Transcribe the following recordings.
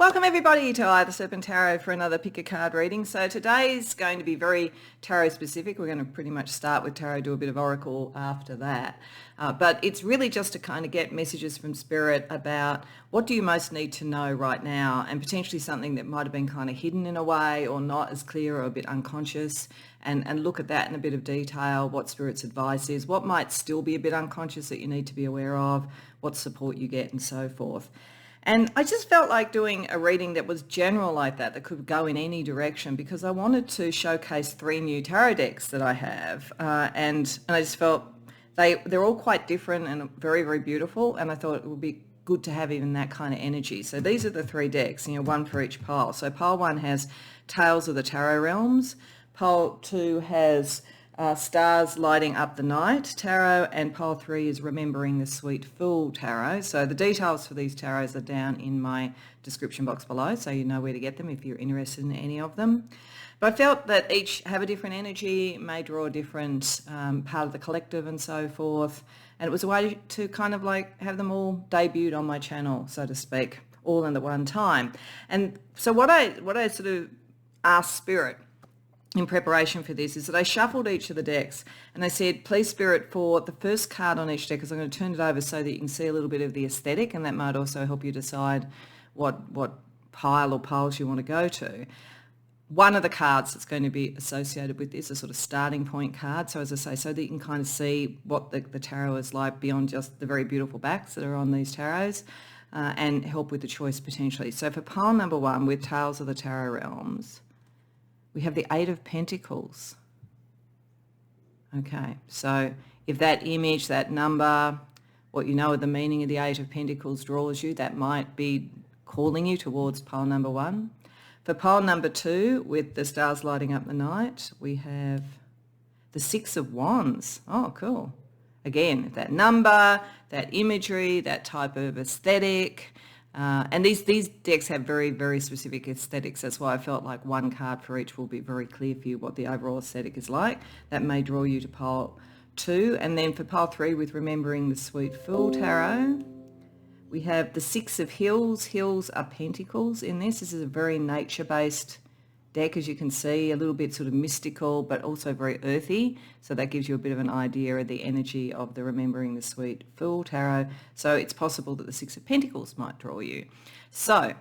Welcome everybody to the Serpent Tarot for another pick a card reading. So today's going to be very tarot specific. We're going to pretty much start with tarot, do a bit of oracle after that. But it's really just to kind of get messages from Spirit about what do you most need to know right now, and potentially something that might have been kind of hidden in a way or not as clear or a bit unconscious, and look at that in a bit of detail, what Spirit's advice is, what might still be a bit unconscious that you need to be aware of, what support you get and so forth. And I just felt like doing a reading that was general like that could go in any direction, because I wanted to showcase 3 new tarot decks that I have. And I just felt they're all quite different and very, very beautiful. And I thought it would be good to have even that kind of energy. So these are the 3 decks, one for each pile. So pile 1 has Tales of the Tarot Realms. Pile 2 has Stars Lighting Up the Night Tarot, and pile 3 is Remembering the Sweet Fool Tarot. So the details for these tarots are down in my description box below, so you know where to get them if you're interested in any of them. But I felt that each have a different energy, may draw a different part of the collective and so forth, and it was a way to kind of like have them all debuted on my channel, so to speak, all in the one time. And so what I sort of asked Spirit in preparation for this is that I shuffled each of the decks and I said, please Spirit, for the first card on each deck, because I'm going to turn it over so that you can see a little bit of the aesthetic, and that might also help you decide what pile or piles you want to go to. One of the cards that's going to be associated with this is a sort of starting point card. So as I say, so that you can kind of see what the tarot is like beyond just the very beautiful backs that are on these tarots, and help with the choice potentially. So for pile number 1 with Tales of the Tarot Realms, we have the 8 of Pentacles. Okay, so if that image, that number, what you know of the meaning of the 8 of Pentacles draws you, that might be calling you towards pile number 1. For pile number 2, with the Stars Lighting Up the Night, we have the 6 of Wands. Oh, cool. Again, that number, that imagery, that type of aesthetic. And these decks have very, very specific aesthetics. That's why I felt like one card for each will be very clear for you what the overall aesthetic is like. That may draw you to pile 2. And then for pile 3, with Remembering the Sweet Fool Tarot, we have the 6 of Hills. Hills are pentacles in this. This is a very nature-based deck, as you can see, a little bit sort of mystical, but also very earthy. So that gives you a bit of an idea of the energy of the Remembering the Sweet Fool Tarot. So it's possible that the 6 of Pentacles might draw you. So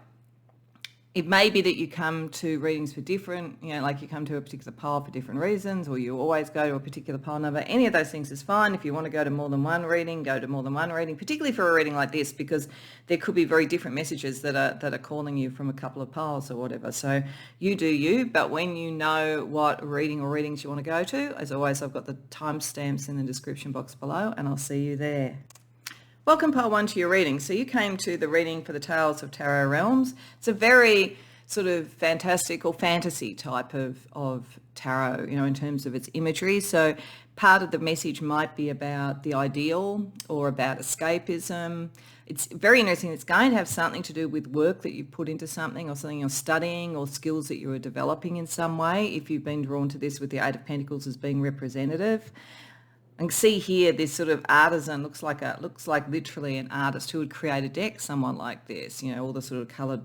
it may be that you come to readings for different, like you come to a particular pile for different reasons, or you always go to a particular pile number. Any of those things is fine. If you want to go to more than one reading, go to more than one reading, particularly for a reading like this, because there could be very different messages that are calling you from a couple of piles or whatever. So you do you, but when you know what reading or readings you want to go to, as always, I've got the timestamps in the description box below, and I'll see you there. Welcome, pile 1, to your reading. So you came to the reading for the Tales of Tarot Realms. It's a very sort of fantastic or fantasy type of tarot, in terms of its imagery. So part of the message might be about the ideal or about escapism. It's very interesting. It's going to have something to do with work that you've put into something, or something you're studying, or skills that you are developing in some way, if you've been drawn to this with the 8 of Pentacles as being representative. And see here, this sort of artisan looks like literally an artist who would create a deck, someone like this, all the sort of coloured,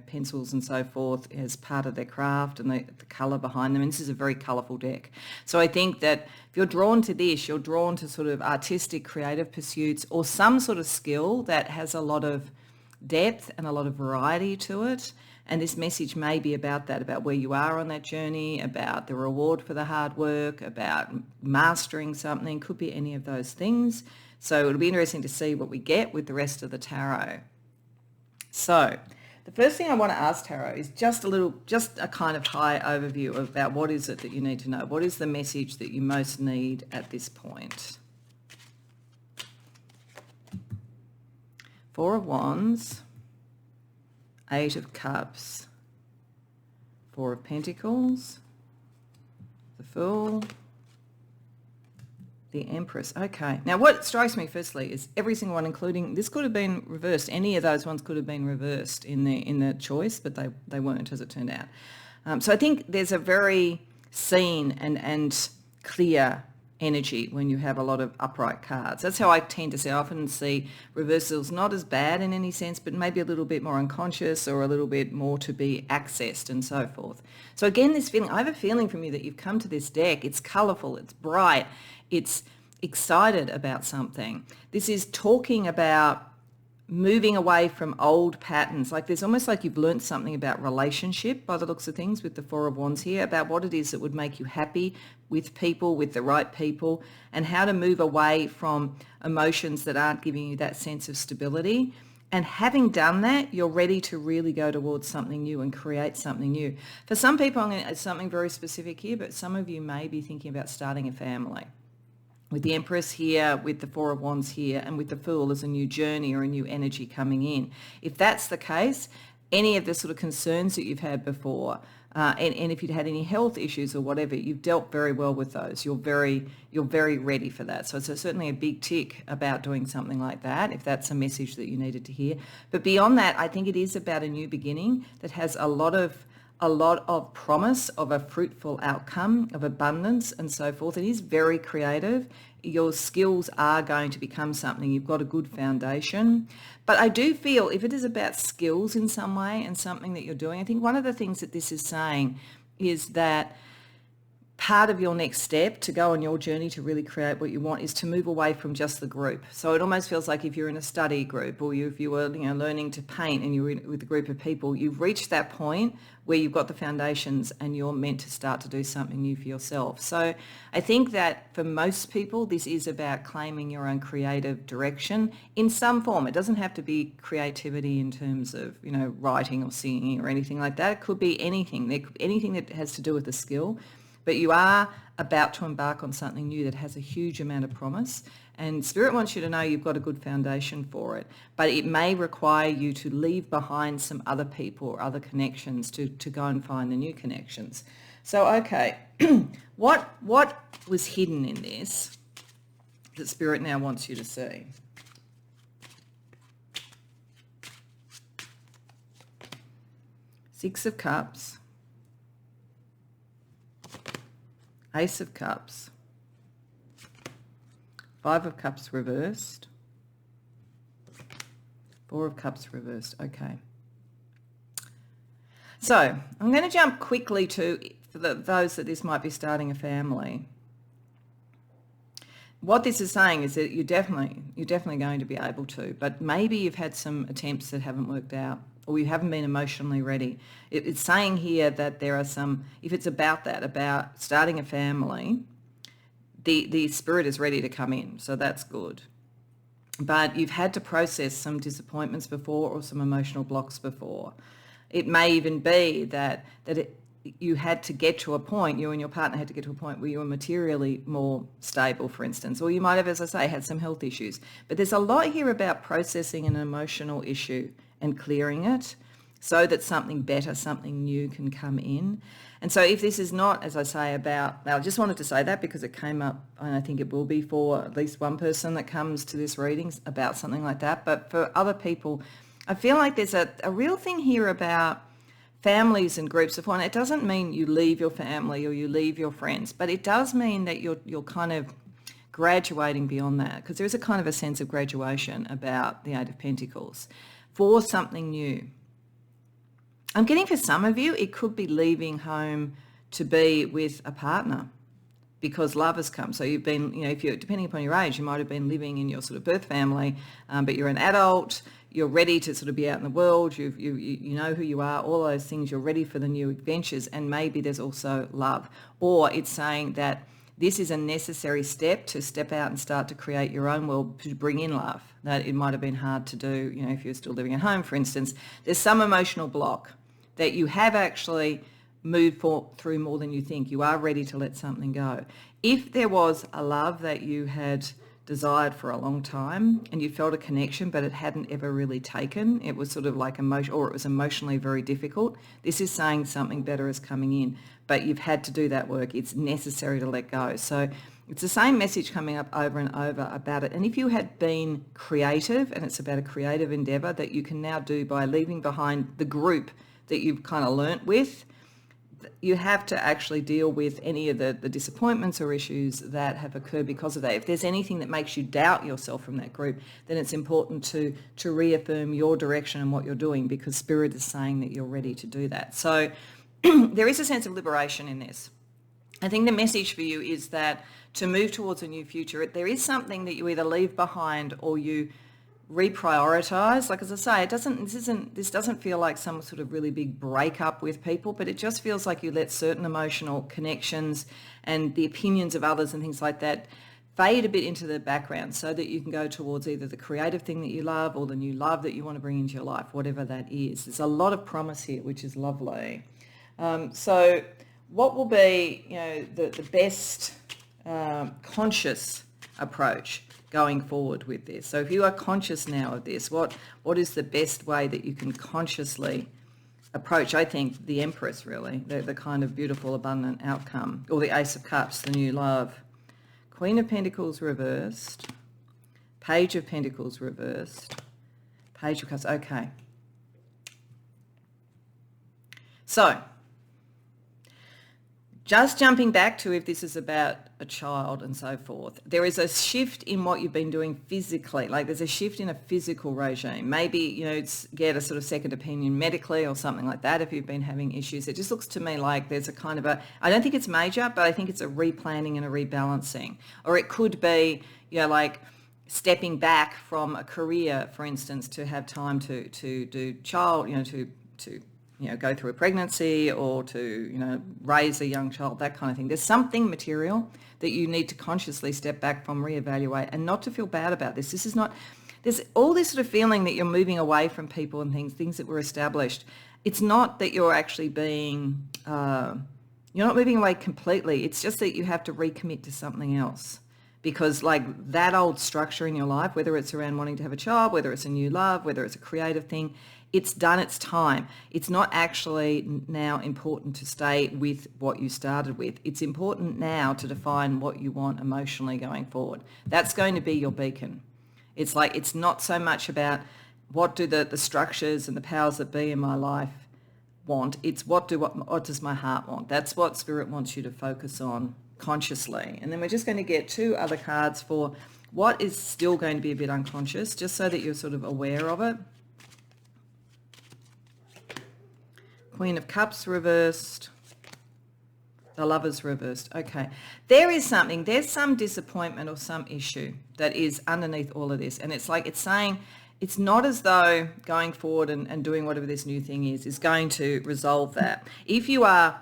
pencils and so forth as part of their craft, and the colour behind them. And this is a very colourful deck. So I think that if you're drawn to this, you're drawn to sort of artistic, creative pursuits, or some sort of skill that has a lot of depth and a lot of variety to it. And this message may be about that, about where you are on that journey, about the reward for the hard work, about mastering something. Could be any of those things. So it'll be interesting to see what we get with the rest of the tarot. So the first thing I want to ask tarot is just a kind of high overview about what is it that you need to know. What is the message that you most need at this point? 4 of Wands. 8 of Cups, 4 of Pentacles, the Fool, the Empress. Okay, now what strikes me firstly is every single one, including, this could have been reversed. Any of those ones could have been reversed in the choice, but they weren't, as it turned out. So I think there's a very seen and clear energy when you have a lot of upright cards. That's how I tend to see. I often see reversals not as bad in any sense, but maybe a little bit more unconscious or a little bit more to be accessed and so forth. So again, this feeling, I have a feeling from you that you've come to this deck. It's colourful, it's bright, it's excited about something. This is talking about moving away from old patterns. Like there's almost like you've learned something about relationship by the looks of things with the Four of Wands here, about what it is that would make you happy with people, with the right people, and how to move away from emotions that aren't giving you that sense of stability. And having done that, you're ready to really go towards something new and create something new. For some people, I'm going to add something very specific here, but some of you may be thinking about starting a family. With the Empress here, with the Four of Wands here, and with the Fool, there's a new journey or a new energy coming in. If that's the case, any of the sort of concerns that you've had before, and if you'd had any health issues or whatever, you've dealt very well with those. You're very ready for that. So it's certainly a big tick about doing something like that, if that's a message that you needed to hear. But beyond that, I think it is about a new beginning that has a lot of promise of a fruitful outcome, of abundance and so forth. It is very creative. Your skills are going to become something. You've got a good foundation. But I do feel if it is about skills in some way and something that you're doing, I think one of the things that this is saying is that part of your next step to go on your journey to really create what you want is to move away from just the group. So it almost feels like if you're in a study group or if you were learning to paint and you're with a group of people, you've reached that point where you've got the foundations and you're meant to start to do something new for yourself. So I think that for most people, this is about claiming your own creative direction in some form. It doesn't have to be creativity in terms of, writing or singing or anything like that. It could be anything, anything that has to do with a skill. But you are about to embark on something new that has a huge amount of promise. And Spirit wants you to know you've got a good foundation for it. But it may require you to leave behind some other people or other connections to go and find the new connections. So, okay, what was hidden in this that Spirit now wants you to see? Six of Cups. Ace of Cups, Five of Cups reversed, Four of Cups reversed. Okay. So I'm going to jump quickly to those that this might be starting a family. What this is saying is that you're definitely going to be able to, but maybe you've had some attempts that haven't worked out, or you haven't been emotionally ready. It's saying here that there are some, if it's about that, about starting a family, the Spirit is ready to come in, so that's good. But you've had to process some disappointments before or some emotional blocks before. It may even be that you had to get to a point, you and your partner had to get to a point where you were materially more stable, for instance, or you might have, as I say, had some health issues. But there's a lot here about processing an emotional issue and clearing it so that something better, something new can come in. And so if this is not, as I say, about, I just wanted to say that because it came up, and I think it will be for at least one person that comes to this reading about something like that. But for other people, I feel like there's a real thing here about families and groups of one. It doesn't mean you leave your family or you leave your friends, but it does mean that you're kind of graduating beyond that, because there is a kind of a sense of graduation about the Eight of Pentacles for something new. I'm getting for some of you, it could be leaving home to be with a partner because love has come. So you've been, if you're, depending upon your age, you might have been living in your sort of birth family, but you're an adult, you're ready to sort of be out in the world, you know who you are, all those things, you're ready for the new adventures, and maybe there's also love. Or it's saying that this is a necessary step to step out and start to create your own world, to bring in love. That it might have been hard to do, if you're still living at home, for instance. There's some emotional block that you have actually moved through more than you think. You are ready to let something go. If there was a love that you had desired for a long time and you felt a connection but it hadn't ever really taken, it was sort of like or it was emotionally very difficult, this is saying something better is coming in, but you've had to do that work. It's necessary to let go. So it's the same message coming up over and over about it. And if you had been creative, and it's about a creative endeavor that you can now do by leaving behind the group that you've kind of learnt with, you have to actually deal with any of the disappointments or issues that have occurred because of that. If there's anything that makes you doubt yourself from that group, then it's important to reaffirm your direction and what you're doing, because Spirit is saying that you're ready to do that. So there is a sense of liberation in this. I think the message for you is that to move towards a new future, there is something that you either leave behind or you reprioritize. Like, as I say, this doesn't feel like some sort of really big breakup with people, but it just feels like you let certain emotional connections and the opinions of others and things like that fade a bit into the background, so that you can go towards either the creative thing that you love or the new love that you want to bring into your life, whatever that is. There's a lot of promise here, which is lovely. So what will be, the best conscious approach going forward with this? So if you are conscious now of this, what is the best way that you can consciously approach, I think, the Empress, really, the kind of beautiful, abundant outcome, or the Ace of Cups, the new love. Queen of Pentacles reversed, Page of Pentacles reversed, Page of Cups. Okay. So, just jumping back to if this is about a child and so forth, there is a shift in what you've been doing physically. Like, there's a shift in a physical regime. Maybe, get a sort of second opinion medically or something like that if you've been having issues. It just looks to me like there's a kind of I don't think it's major, but I think it's a replanning and a rebalancing. Or it could be, like stepping back from a career, for instance, to have time to do child, to go through a pregnancy or to, raise a young child, that kind of thing. There's something material that you need to consciously step back from, reevaluate, and not to feel bad about this. This is not, there's all this sort of feeling that you're moving away from people and things that were established. It's not that you're actually being, you're not moving away completely. It's just that you have to recommit to something else. Because like that old structure in your life, whether it's around wanting to have a child, whether it's a new love, whether it's a creative thing, it's done its time. It's not actually now important to stay with what you started with. It's important now to define what you want emotionally going forward. That's going to be your beacon. It's like, it's not so much about what do the structures and the powers that be in my life want. It's what does my heart want? That's what Spirit wants you to focus on consciously. And then we're just going to get two other cards for what is still going to be a bit unconscious, just so that you're sort of aware of it. Queen of Cups reversed, the Lovers reversed. Okay, there's some disappointment or some issue that is underneath all of this. And it's like, it's saying, it's not as though going forward and doing whatever this new thing is going to resolve that. If you are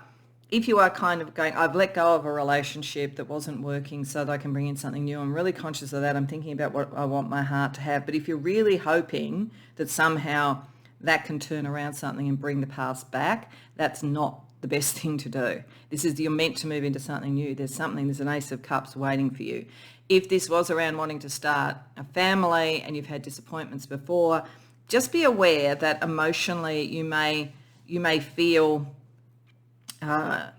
kind of going, I've let go of a relationship that wasn't working so that I can bring in something new, I'm really conscious of that, I'm thinking about what I want my heart to have. But if you're really hoping that somehow that can turn around something and bring the past back, that's not the best thing to do. You're meant to move into something new. There's an Ace of Cups waiting for you. If this was around wanting to start a family and you've had disappointments before, just be aware that emotionally you may feel that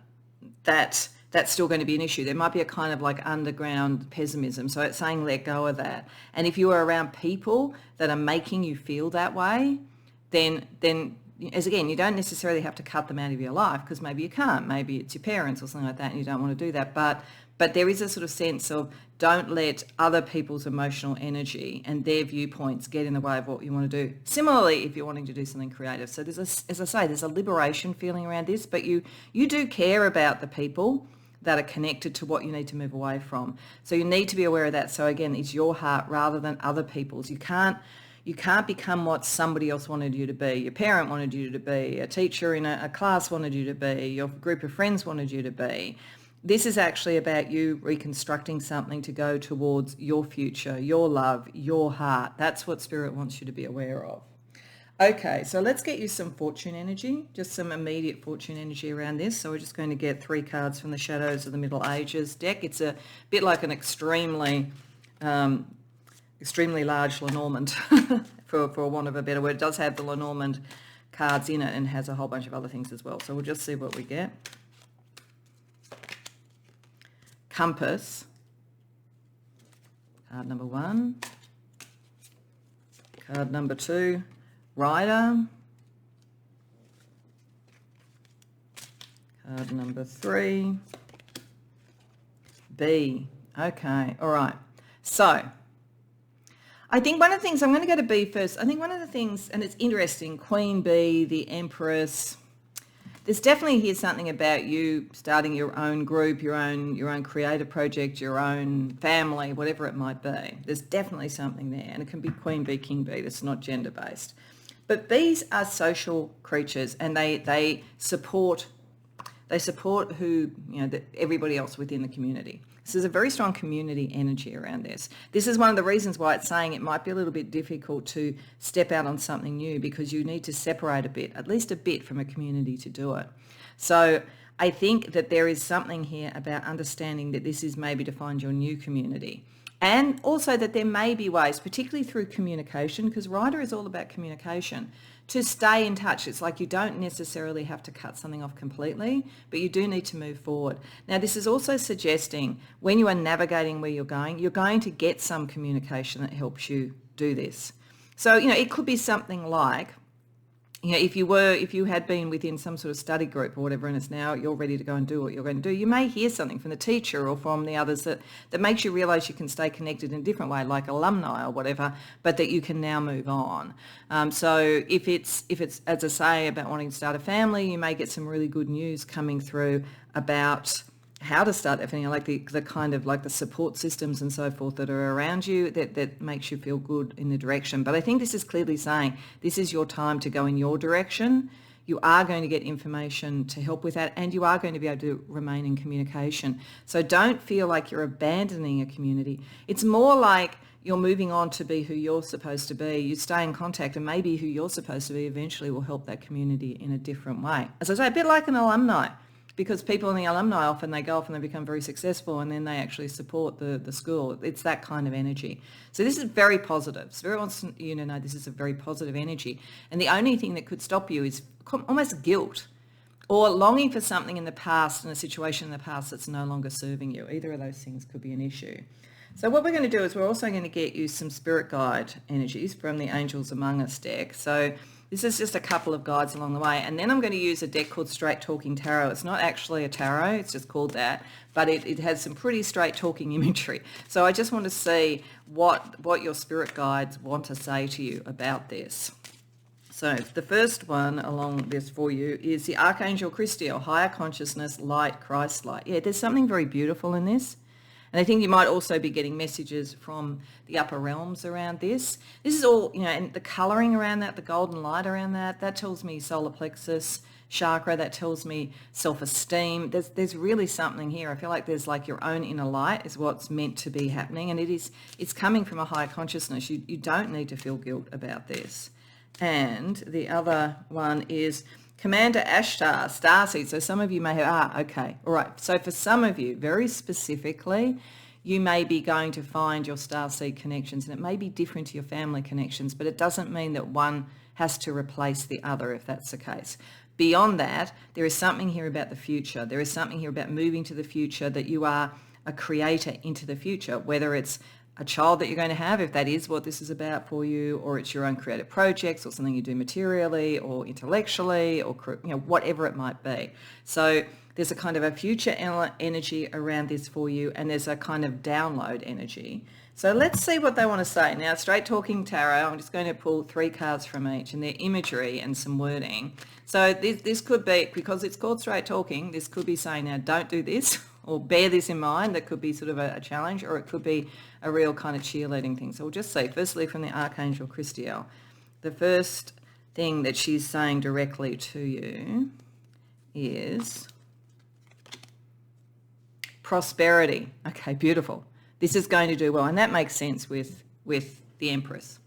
that's still going to be an issue. There might be a kind of like underground pessimism. So it's saying let go of that. And if you are around people that are making you feel that way, then as again, you don't necessarily have to cut them out of your life, because maybe you can't. Maybe it's your parents or something like that and you don't want to do that. But there is a sort of sense of don't let other people's emotional energy and their viewpoints get in the way of what you want to do. Similarly, if you're wanting to do something creative. So there's a liberation feeling around this, but you do care about the people that are connected to what you need to move away from. So you need to be aware of that. So again, it's your heart rather than other people's. You can't become what somebody else wanted you to be. Your parent wanted you to be. A teacher in a class wanted you to be. Your group of friends wanted you to be. This is actually about you reconstructing something to go towards your future, your love, your heart. That's what Spirit wants you to be aware of. Okay, so let's get you some fortune energy, just some immediate fortune energy around this. So we're just going to get 3 cards from the Shadows of the Middle Ages deck. It's a bit like an extremely large Lenormand, for want of a better word. It does have the Lenormand cards in it and has a whole bunch of other things as well. So we'll just see what we get. Compass, card number 1. Card number 2, Rider. Card number 3. B. Okay, all right. So I think one of the things, I'm going to go to B first. I think one of the things, and it's interesting, Queen Bee, the Empress, there's definitely here something about you starting your own group, your own creative project, your own family, whatever it might be. There's definitely something there, and it can be Queen Bee, King Bee. That's not gender-based. But bees are social creatures, and they support who, everybody else within the community. So there's a very strong community energy around this. This is one of the reasons why it's saying it might be a little bit difficult to step out on something new, because you need to separate a bit, at least a bit, from a community to do it. So I think that there is something here about understanding that this is maybe to find your new community. And also that there may be ways, particularly through communication, because Rider is all about communication, to stay in touch. It's like you don't necessarily have to cut something off completely, but you do need to move forward. Now, this is also suggesting when you are navigating where you're going to get some communication that helps you do this. So, it could be something like, if you had been within some sort of study group or whatever, and it's now you're ready to go and do what you're going to do, you may hear something from the teacher or from the others that makes you realise you can stay connected in a different way, like alumni or whatever, but that you can now move on. So if it's, as I say, about wanting to start a family, you may get some really good news coming through about how to start that family, like the kind of like the support systems and so forth that are around you that makes you feel good in the direction. But I think this is clearly saying this is your time to go in your direction. You are going to get information to help with that, and you are going to be able to remain in communication. So don't feel like you're abandoning a community. It's more like you're moving on to be who you're supposed to be. You stay in contact, and maybe who you're supposed to be eventually will help that community in a different way. As I say, a bit like an alumni. Because people in the alumni often, they go off and they become very successful, and then they actually support the school. It's that kind of energy. So this is very positive. Spirit wants you to know this is a very positive energy. And the only thing that could stop you is almost guilt or longing for something in the past, in a situation in the past that's no longer serving you. Either of those things could be an issue. So what we're going to do is we're also going to get you some spirit guide energies from the Angels Among Us deck. So this is just a couple of guides along the way. And then I'm going to use a deck called Straight Talking Tarot. It's not actually a tarot, it's just called that, but it has some pretty straight talking imagery. So I just want to see what your spirit guides want to say to you about this. So the first one along this for you is the Archangel Christiel, Higher Consciousness, Light, Christ Light. Yeah, there's something very beautiful in this. And I think you might also be getting messages from the upper realms around this. This is all, and the colouring around that, the golden light around that tells me solar plexus chakra, that tells me self-esteem. There's really something here. I feel like there's like your own inner light is what's meant to be happening, and it's coming from a higher consciousness. You don't need to feel guilt about this. And the other one is Commander Ashtar, Starseed. So some of you may have, okay, all right. So for some of you, very specifically, you may be going to find your starseed connections, and it may be different to your family connections, but it doesn't mean that one has to replace the other if that's the case. Beyond that, there is something here about the future. There is something here about moving to the future, that you are a creator into the future, whether it's a child that you're going to have, if that is what this is about for you, or it's your own creative projects or something you do materially or intellectually or whatever it might be. So there's a kind of a future energy around this for you, and there's a kind of download energy. So let's see what they want to say. Now, Straight Talking Tarot, I'm just going to pull 3 cards from each and their imagery and some wording. So this could be, because it's called Straight Talking, this could be saying, now don't do this or bear this in mind. That could be sort of a challenge, or it could be a real kind of cheerleading thing. So we'll just say, firstly, from the Archangel Christiel, the first thing that she's saying directly to you is prosperity. Okay, beautiful. This is going to do well, and that makes sense with the Empress.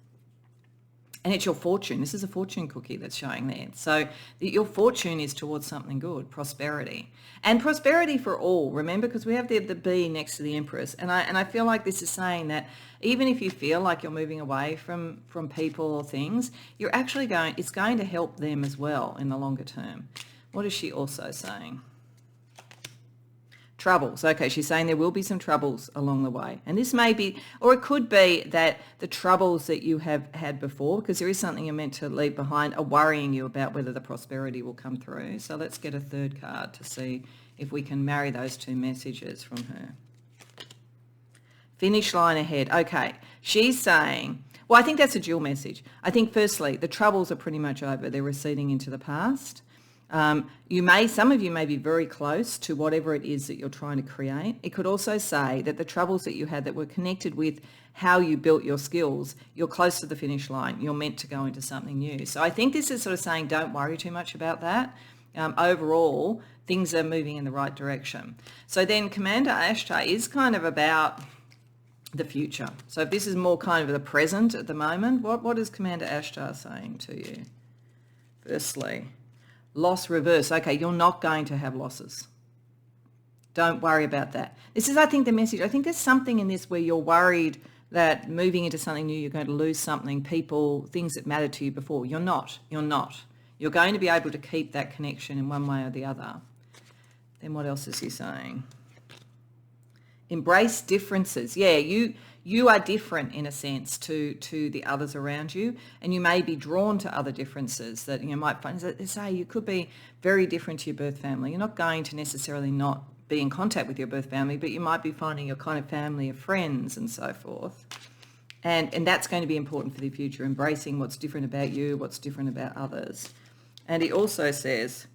And it's your fortune. This is a fortune cookie that's showing there. So your fortune is towards something good, prosperity. And prosperity for all, remember, because we have the bee next to the Empress. And I feel like this is saying that even if you feel like you're moving away from people or things, you're actually it's going to help them as well in the longer term. What is she also saying? troubles. Okay, she's saying there will be some troubles along the way. And this may be, or it could be that the troubles that you have had before, because there is something you're meant to leave behind, are worrying you about whether the prosperity will come through. So let's get a third card to see if we can marry those two messages from her. Finish line ahead. Okay, she's saying, well, I think that's a dual message. I think firstly, the troubles are pretty much over. They're receding into the past. Some of you may be very close to whatever it is that you're trying to create. It could also say that the troubles that you had that were connected with how you built your skills, you're close to the finish line. You're meant to go into something new. So I think this is sort of saying don't worry too much about that. Overall, things are moving in the right direction. So then Commander Ashtar is kind of about the future. So if this is more kind of the present at the moment, what is Commander Ashtar saying to you? Firstly, loss reverse. Okay, you're not going to have losses. Don't worry about that. This is, I think, the message. I think there's something in this where you're worried that moving into something new, you're going to lose something, people, things that mattered to you before. You're not. You're not. You're going to be able to keep that connection in one way or the other. Then what else is he saying? Embrace differences. Yeah, you are different in a sense to the others around you, and you may be drawn to other differences that you might find. Say you could be very different to your birth family. You're not going to necessarily not be in contact with your birth family, but you might be finding your kind of family of friends and so forth. And that's going to be important for the future, embracing what's different about you, what's different about others. And he also says,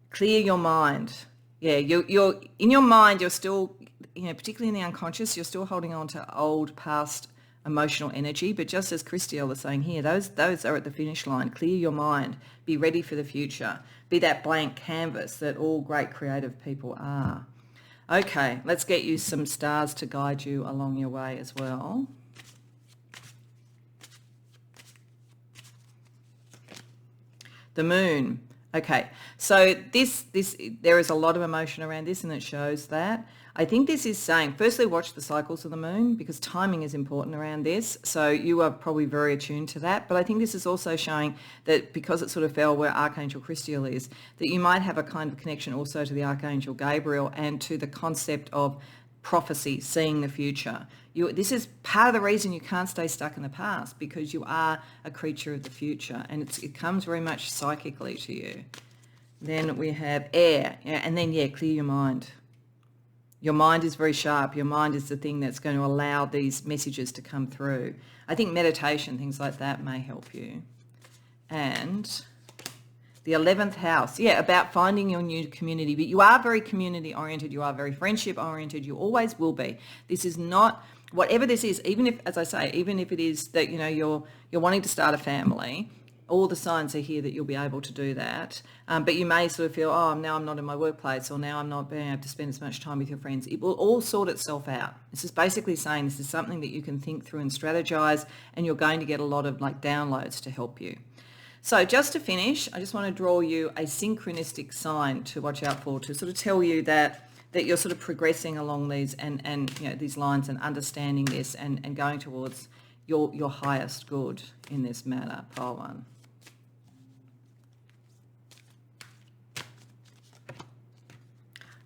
clear your mind. Yeah, you're in your mind, you're still, particularly in the unconscious, you're still holding on to old past emotional energy. But just as Christiel is saying here, those are at the finish line. Clear your mind. Be ready for the future. Be that blank canvas that all great creative people are. Okay, let's get you some stars to guide you along your way as well. The moon. Okay, so this there is a lot of emotion around this, and it shows that. I think this is saying, firstly, watch the cycles of the moon, because timing is important around this. So you are probably very attuned to that. But I think this is also showing that because it sort of fell where Archangel Christiel is, that you might have a kind of connection also to the Archangel Gabriel and to the concept of prophecy, seeing the future. This is part of the reason you can't stay stuck in the past, because you are a creature of the future, and it comes very much psychically to you. Then we have air, and then, clear your mind. Your mind is very sharp. Your mind is the thing that's going to allow these messages to come through. I think meditation, things like that may help you. And the 11th house, about finding your new community. But you are very community oriented. You are very friendship oriented. You always will be. This is not, whatever this is, even if, as I say, even if it is that, you're wanting to start a family, all the signs are here that you'll be able to do that. But you may sort of feel, now I'm not in my workplace, or now I'm not being able to spend as much time with your friends. It will all sort itself out. This is basically saying this is something that you can think through and strategize, and you're going to get a lot of downloads to help you. So just to finish, I just want to draw you a synchronistic sign to watch out for, to sort of tell you that you're sort of progressing along these and these lines and understanding this and going towards your highest good in this matter, pile one.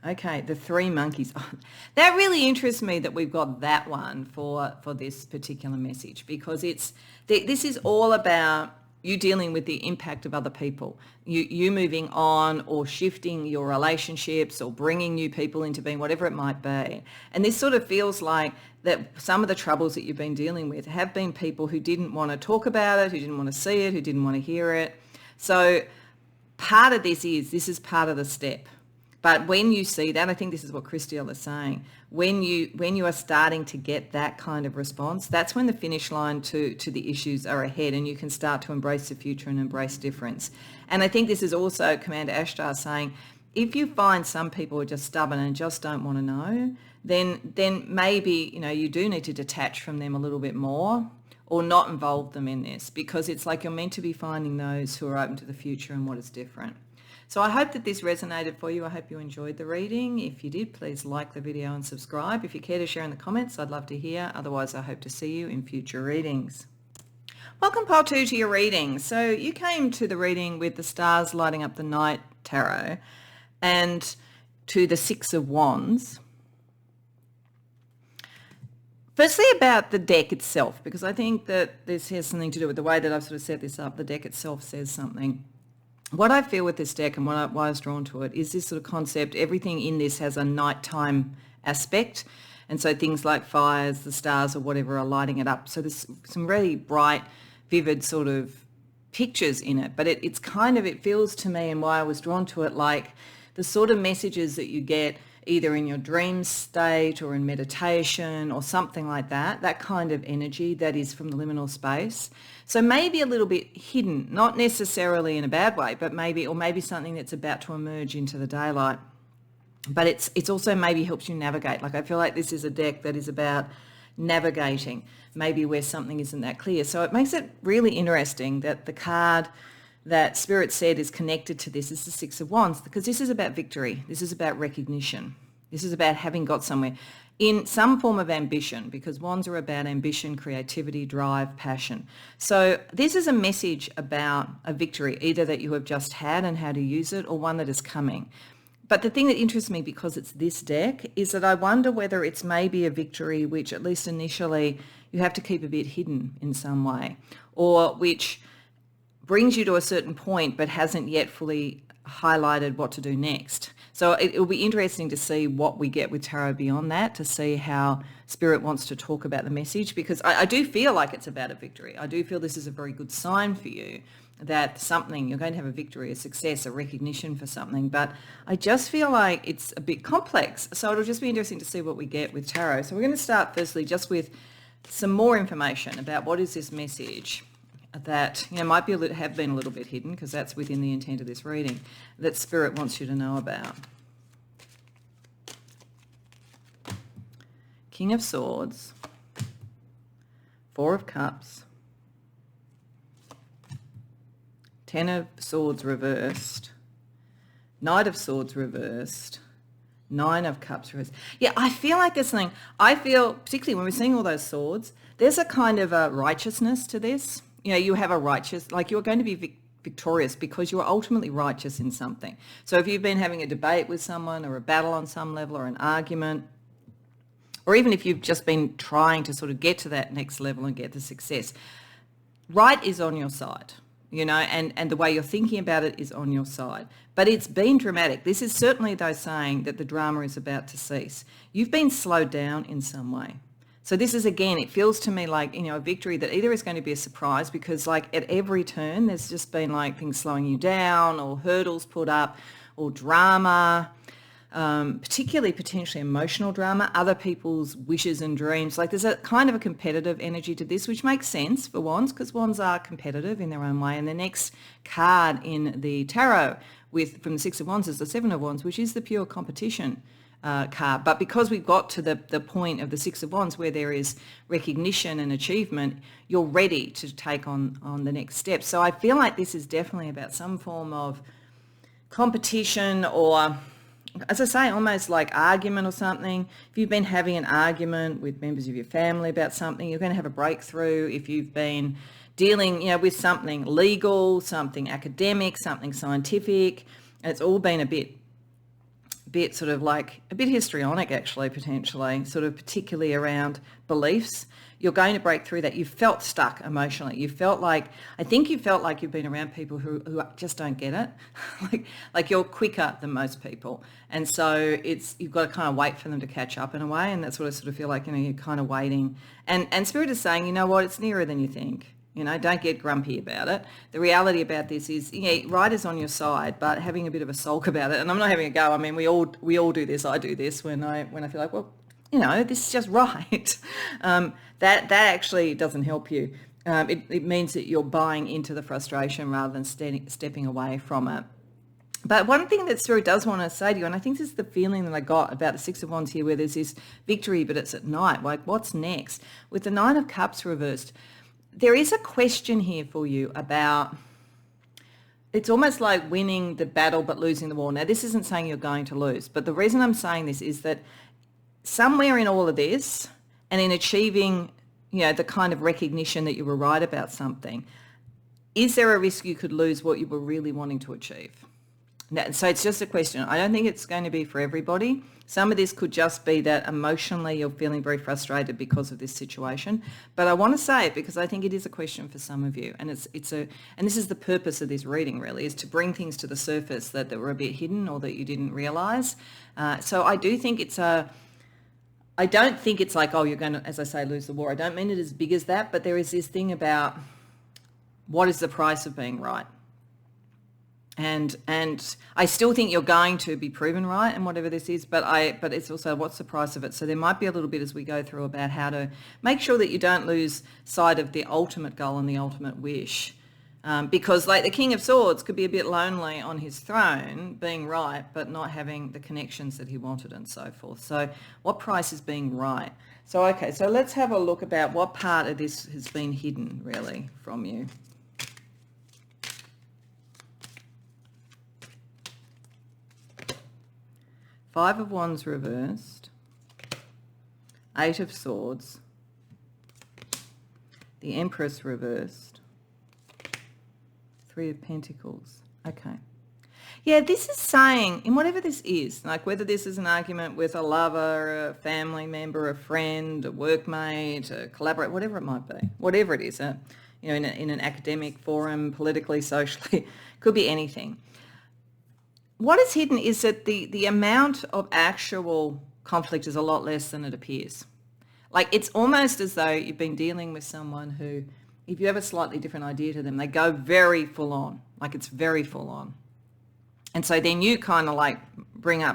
Okay, the three monkeys. That really interests me that we've got that one for this particular message, because this is all about you dealing with the impact of other people, you moving on or shifting your relationships or bringing new people into being, whatever it might be. And this sort of feels like that some of the troubles that you've been dealing with have been people who didn't want to talk about it, who didn't want to see it, who didn't want to hear it. So part of this is part of the step. But when you see that, I think this is what Christiel is saying, when you are starting to get that kind of response, that's when the finish line to the issues are ahead, and you can start to embrace the future and embrace difference. And I think this is also Commander Ashtar saying, if you find some people are just stubborn and just don't want to know, then maybe you do need to detach from them a little bit more, or not involve them in this, because it's like you're meant to be finding those who are open to the future and what is different. So I hope that this resonated for you. I hope you enjoyed the reading. If you did, please like the video and subscribe. If you care to share in the comments, I'd love to hear. Otherwise, I hope to see you in future readings. Welcome, Pile 2, to your reading. So you came to the reading with the stars lighting up the night tarot. And to the Six of Wands. Firstly, about the deck itself, because I think that this has something to do with the way that I've sort of set this up. The deck itself says something. What I feel with this deck and why I was drawn to it is this sort of concept. Everything in this has a nighttime aspect. And so things like fires, the stars or whatever are lighting it up. So there's some really bright, vivid sort of pictures in it. But it's kind of, it feels to me, and why I was drawn to it, like the sort of messages that you get either in your dream state or in meditation or something like that, that kind of energy that is from the liminal space. So maybe a little bit hidden, not necessarily in a bad way, but maybe something that's about to emerge into the daylight. But it's also maybe helps you navigate. Like I feel like this is a deck that is about navigating, maybe where something isn't that clear. So it makes it really interesting that the card that Spirit said is connected to this is the Six of Wands, because this is about victory. This is about recognition. This is about having got somewhere in some form of ambition, because wands are about ambition, creativity, drive, passion. So this is a message about a victory, either that you have just had and how to use it, or one that is coming. But the thing that interests me, because it's this deck, is that I wonder whether it's maybe a victory which, at least initially, you have to keep a bit hidden in some way, or which brings you to a certain point but hasn't yet fully highlighted what to do next. So it will be interesting to see what we get with tarot beyond that, to see how Spirit wants to talk about the message, because I do feel like it's about a victory. I do feel this is a very good sign for you, that something, you're going to have a victory, a success, a recognition for something. But I just feel like it's a bit complex. So it'll just be interesting to see what we get with tarot. So we're going to start firstly just with some more information about what is this message that, might be have been a little bit hidden, because that's within the intent of this reading, that Spirit wants you to know about. King of Swords, Four of Cups, Ten of Swords reversed, Knight of Swords reversed, Nine of Cups reversed. Yeah, I feel like there's something, particularly when we're seeing all those swords, there's a kind of a righteousness to this. You have a righteous, like you're going to be victorious because you're ultimately righteous in something. So if you've been having a debate with someone, or a battle on some level, or an argument, or even if you've just been trying to sort of get to that next level and get the success, right is on your side, and the way you're thinking about it is on your side. But it's been dramatic. This is certainly, though, saying that the drama is about to cease. You've been slowed down in some way. So this is, again, it feels to me like, a victory that either is going to be a surprise, because like at every turn, there's just been like things slowing you down, or hurdles put up, or drama, particularly potentially emotional drama, other people's wishes and dreams. Like there's a kind of a competitive energy to this, which makes sense for wands, because wands are competitive in their own way. And the next card in the tarot from the Six of Wands is the Seven of Wands, which is the pure competition card. But because we've got to the point of the Six of Wands where there is recognition and achievement, you're ready to take on the next step. So I feel like this is definitely about some form of competition, or, as I say, almost like argument or something. If you've been having an argument with members of your family about something, you're going to have a breakthrough. If you've been dealing, with something legal, something academic, something scientific, and it's all been a bit sort of like a bit histrionic, actually, potentially, sort of particularly around beliefs, you're going to break through that. You felt stuck emotionally. I think you felt like you've been around people who just don't get it. like you're quicker than most people. And so you've got to kind of wait for them to catch up in a way. And that's what I sort of feel like, you're kind of waiting. And Spirit is saying, you know what, it's nearer than you think. Don't get grumpy about it. The reality about this is, right is on your side, but having a bit of a sulk about it. And I'm not having a go. I mean, we all do this. I do this when I feel like, well, this is just right. That actually doesn't help you. It means that you're buying into the frustration rather than stepping away from it. But one thing that Spirit does want to say to you, and I think this is the feeling that I got about the Six of Wands here, where there's this victory, but it's at night. Like, what's next? With the Nine of Cups reversed, there is a question here for you about, it's almost like winning the battle but losing the war. Now, this isn't saying you're going to lose, but the reason I'm saying this is that somewhere in all of this, and in achieving, the kind of recognition that you were right about something, is there a risk you could lose what you were really wanting to achieve? So it's just a question. I don't think it's going to be for everybody. Some of this could just be that emotionally you're feeling very frustrated because of this situation. But I want to say it because I think it is a question for some of you. And and this is the purpose of this reading really, is to bring things to the surface that were a bit hidden or that you didn't realise. So I do think I don't think it's like, oh, you're going to, as I say, lose the war. I don't mean it as big as that, but there is this thing about what is the price of being right? And I still think you're going to be proven right and whatever this is, but it's also what's the price of it. So there might be a little bit as we go through about how to make sure that you don't lose sight of the ultimate goal and the ultimate wish. Because like the King of Swords could be a bit lonely on his throne, being right, but not having the connections that he wanted and so forth. So what price is being right? So, okay, so let's have a look about what part of this has been hidden really from you. Five of Wands reversed, Eight of Swords, the Empress reversed, Three of Pentacles. Okay. Yeah, this is saying, in whatever this is, like whether this is an argument with a lover, a family member, a friend, a workmate, a collaborator, whatever it might be, whatever it is, in an academic forum, politically, socially, could be anything. What is hidden is that the amount of actual conflict is a lot less than it appears. Like it's almost as though you've been dealing with someone who, if you have a slightly different idea to them, they go very full on, like it's very full on. And so then you kind of like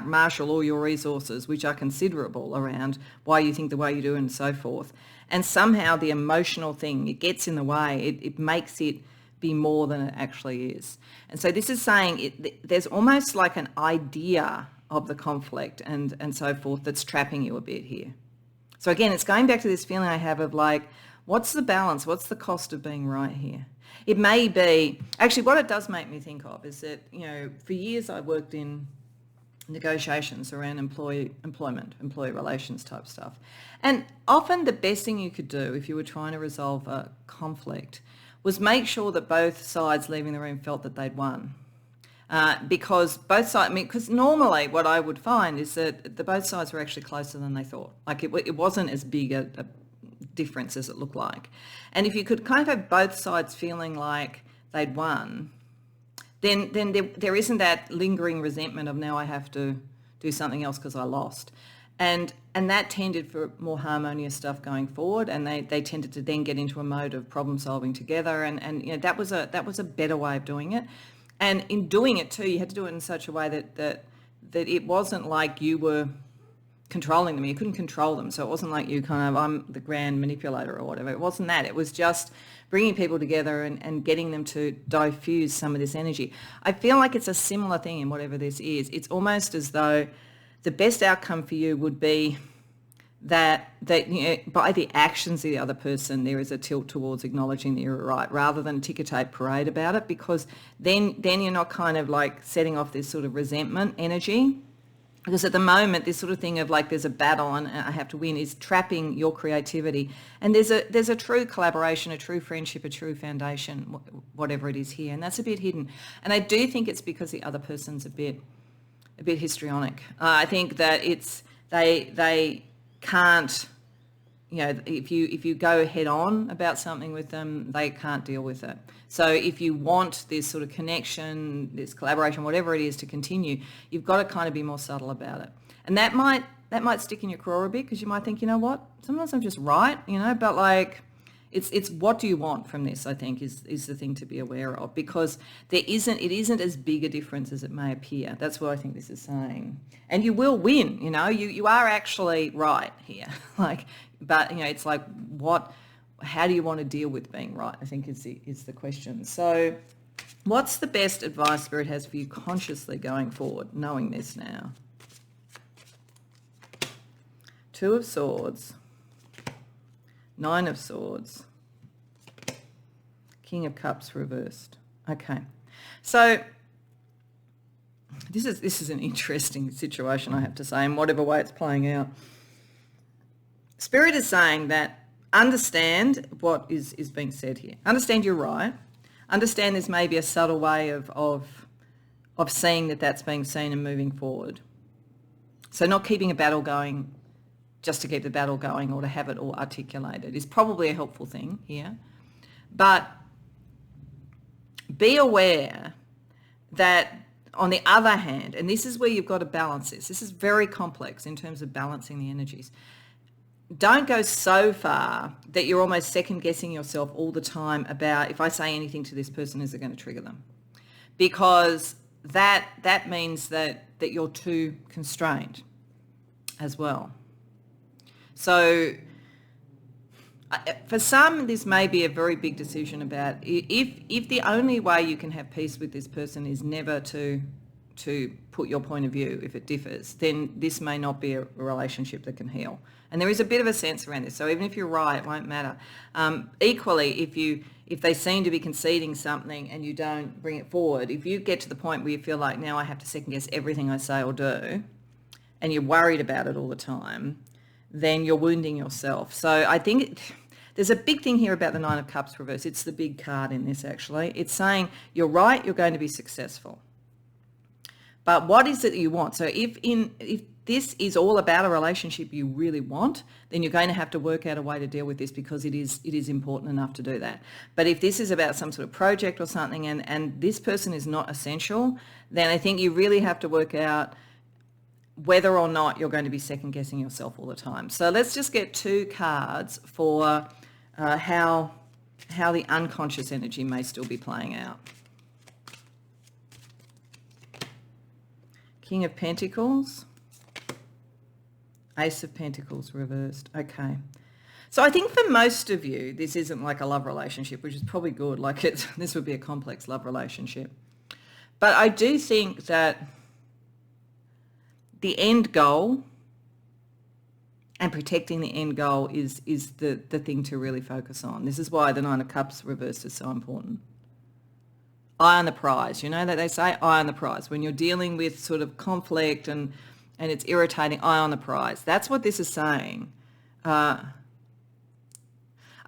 marshal all your resources, which are considerable, around why you think the way you do and so forth. And somehow the emotional thing, it gets in the way, it makes it be more than it actually is. And so this is saying there's almost like an idea of the conflict and so forth that's trapping you a bit here. So again, it's going back to this feeling I have of like, what's the balance? What's the cost of being right here? It may be, actually what it does make me think of is that, for years I worked in negotiations around employee relations type stuff. And often the best thing you could do if you were trying to resolve a conflict was make sure that both sides leaving the room felt that they'd won. Because both sides, because normally what I would find is that both sides were actually closer than they thought. Like it wasn't as big a difference as it looked like. And if you could kind of have both sides feeling like they'd won, then there isn't that lingering resentment of now I have to do something else because I lost. And that tended for more harmonious stuff going forward, and they tended to then get into a mode of problem solving together, and that was a better way of doing it. And in doing it too, you had to do it in such a way that it wasn't like you were controlling them. You couldn't control them, so it wasn't like you kind of, I'm the grand manipulator or whatever. It wasn't that. It was just bringing people together and getting them to diffuse some of this energy. I feel like it's a similar thing in whatever this is. It's almost as though the best outcome for you would be that by the actions of the other person, there is a tilt towards acknowledging that you're right, rather than ticker tape parade about it, because then you're not kind of like setting off this sort of resentment energy. Because at the moment, this sort of thing of like there's a battle and I have to win is trapping your creativity. And there's a true collaboration, a true friendship, a true foundation, whatever it is here, and that's a bit hidden. And I do think it's because the other person's a bit histrionic. I think that they can't, if you go head on about something with them, they can't deal with it. So if you want this sort of connection, this collaboration, whatever it is to continue, you've got to kind of be more subtle about it. And that might stick in your craw a bit, because you might think, you know what, sometimes I'm just right, but like it's what do you want from this, I think is the thing to be aware of, because it isn't as big a difference as it may appear. That's what I think this is saying. And you will win, you are actually right here. But it's like how do you want to deal with being right, I think is the question. So what's the best advice Spirit has for you consciously going forward, knowing this now? Two of Swords, Nine of Swords, King of Cups reversed. Okay, so this is an interesting situation, I have to say, in whatever way it's playing out. Spirit is saying that understand what is being said here. Understand you're right. Understand there's maybe a subtle way of of seeing that that's being seen and moving forward. So not keeping a battle going just to keep the battle going or to have it all articulated is probably a helpful thing here. But be aware that on the other hand, and this is where you've got to balance this is very complex in terms of balancing the energies. Don't go so far that you're almost second guessing yourself all the time about, if I say anything to this person, is it going to trigger them? Because that means that you're too constrained as well. So for some, this may be a very big decision about if the only way you can have peace with this person is never to put your point of view, if it differs, then this may not be a relationship that can heal. And there is a bit of a sense around this. So even if you're right, it won't matter. Equally, if they seem to be conceding something and you don't bring it forward, if you get to the point where you feel like now I have to second guess everything I say or do, and you're worried about it all the time, then you're wounding yourself. So I think there's a big thing here about the Nine of Cups reverse. It's the big card in this, actually. It's saying you're right, you're going to be successful. But what is it that you want? So if this is all about a relationship you really want, then you're going to have to work out a way to deal with this, because it is important enough to do that. But if this is about some sort of project or something and this person is not essential, then I think you really have to work out whether or not you're going to be second guessing yourself all the time. So let's just get 2 cards for how the unconscious energy may still be playing out. King of Pentacles, Ace of Pentacles reversed. Okay. So I think for most of you, this isn't like a love relationship, which is probably good. Like this would be a complex love relationship. But I do think that the end goal and protecting the end goal is the thing to really focus on. This is why the Nine of Cups reversed is so important. Eye on the prize. You know that they say eye on the prize. When you're dealing with sort of conflict and it's irritating, eye on the prize. That's what this is saying. I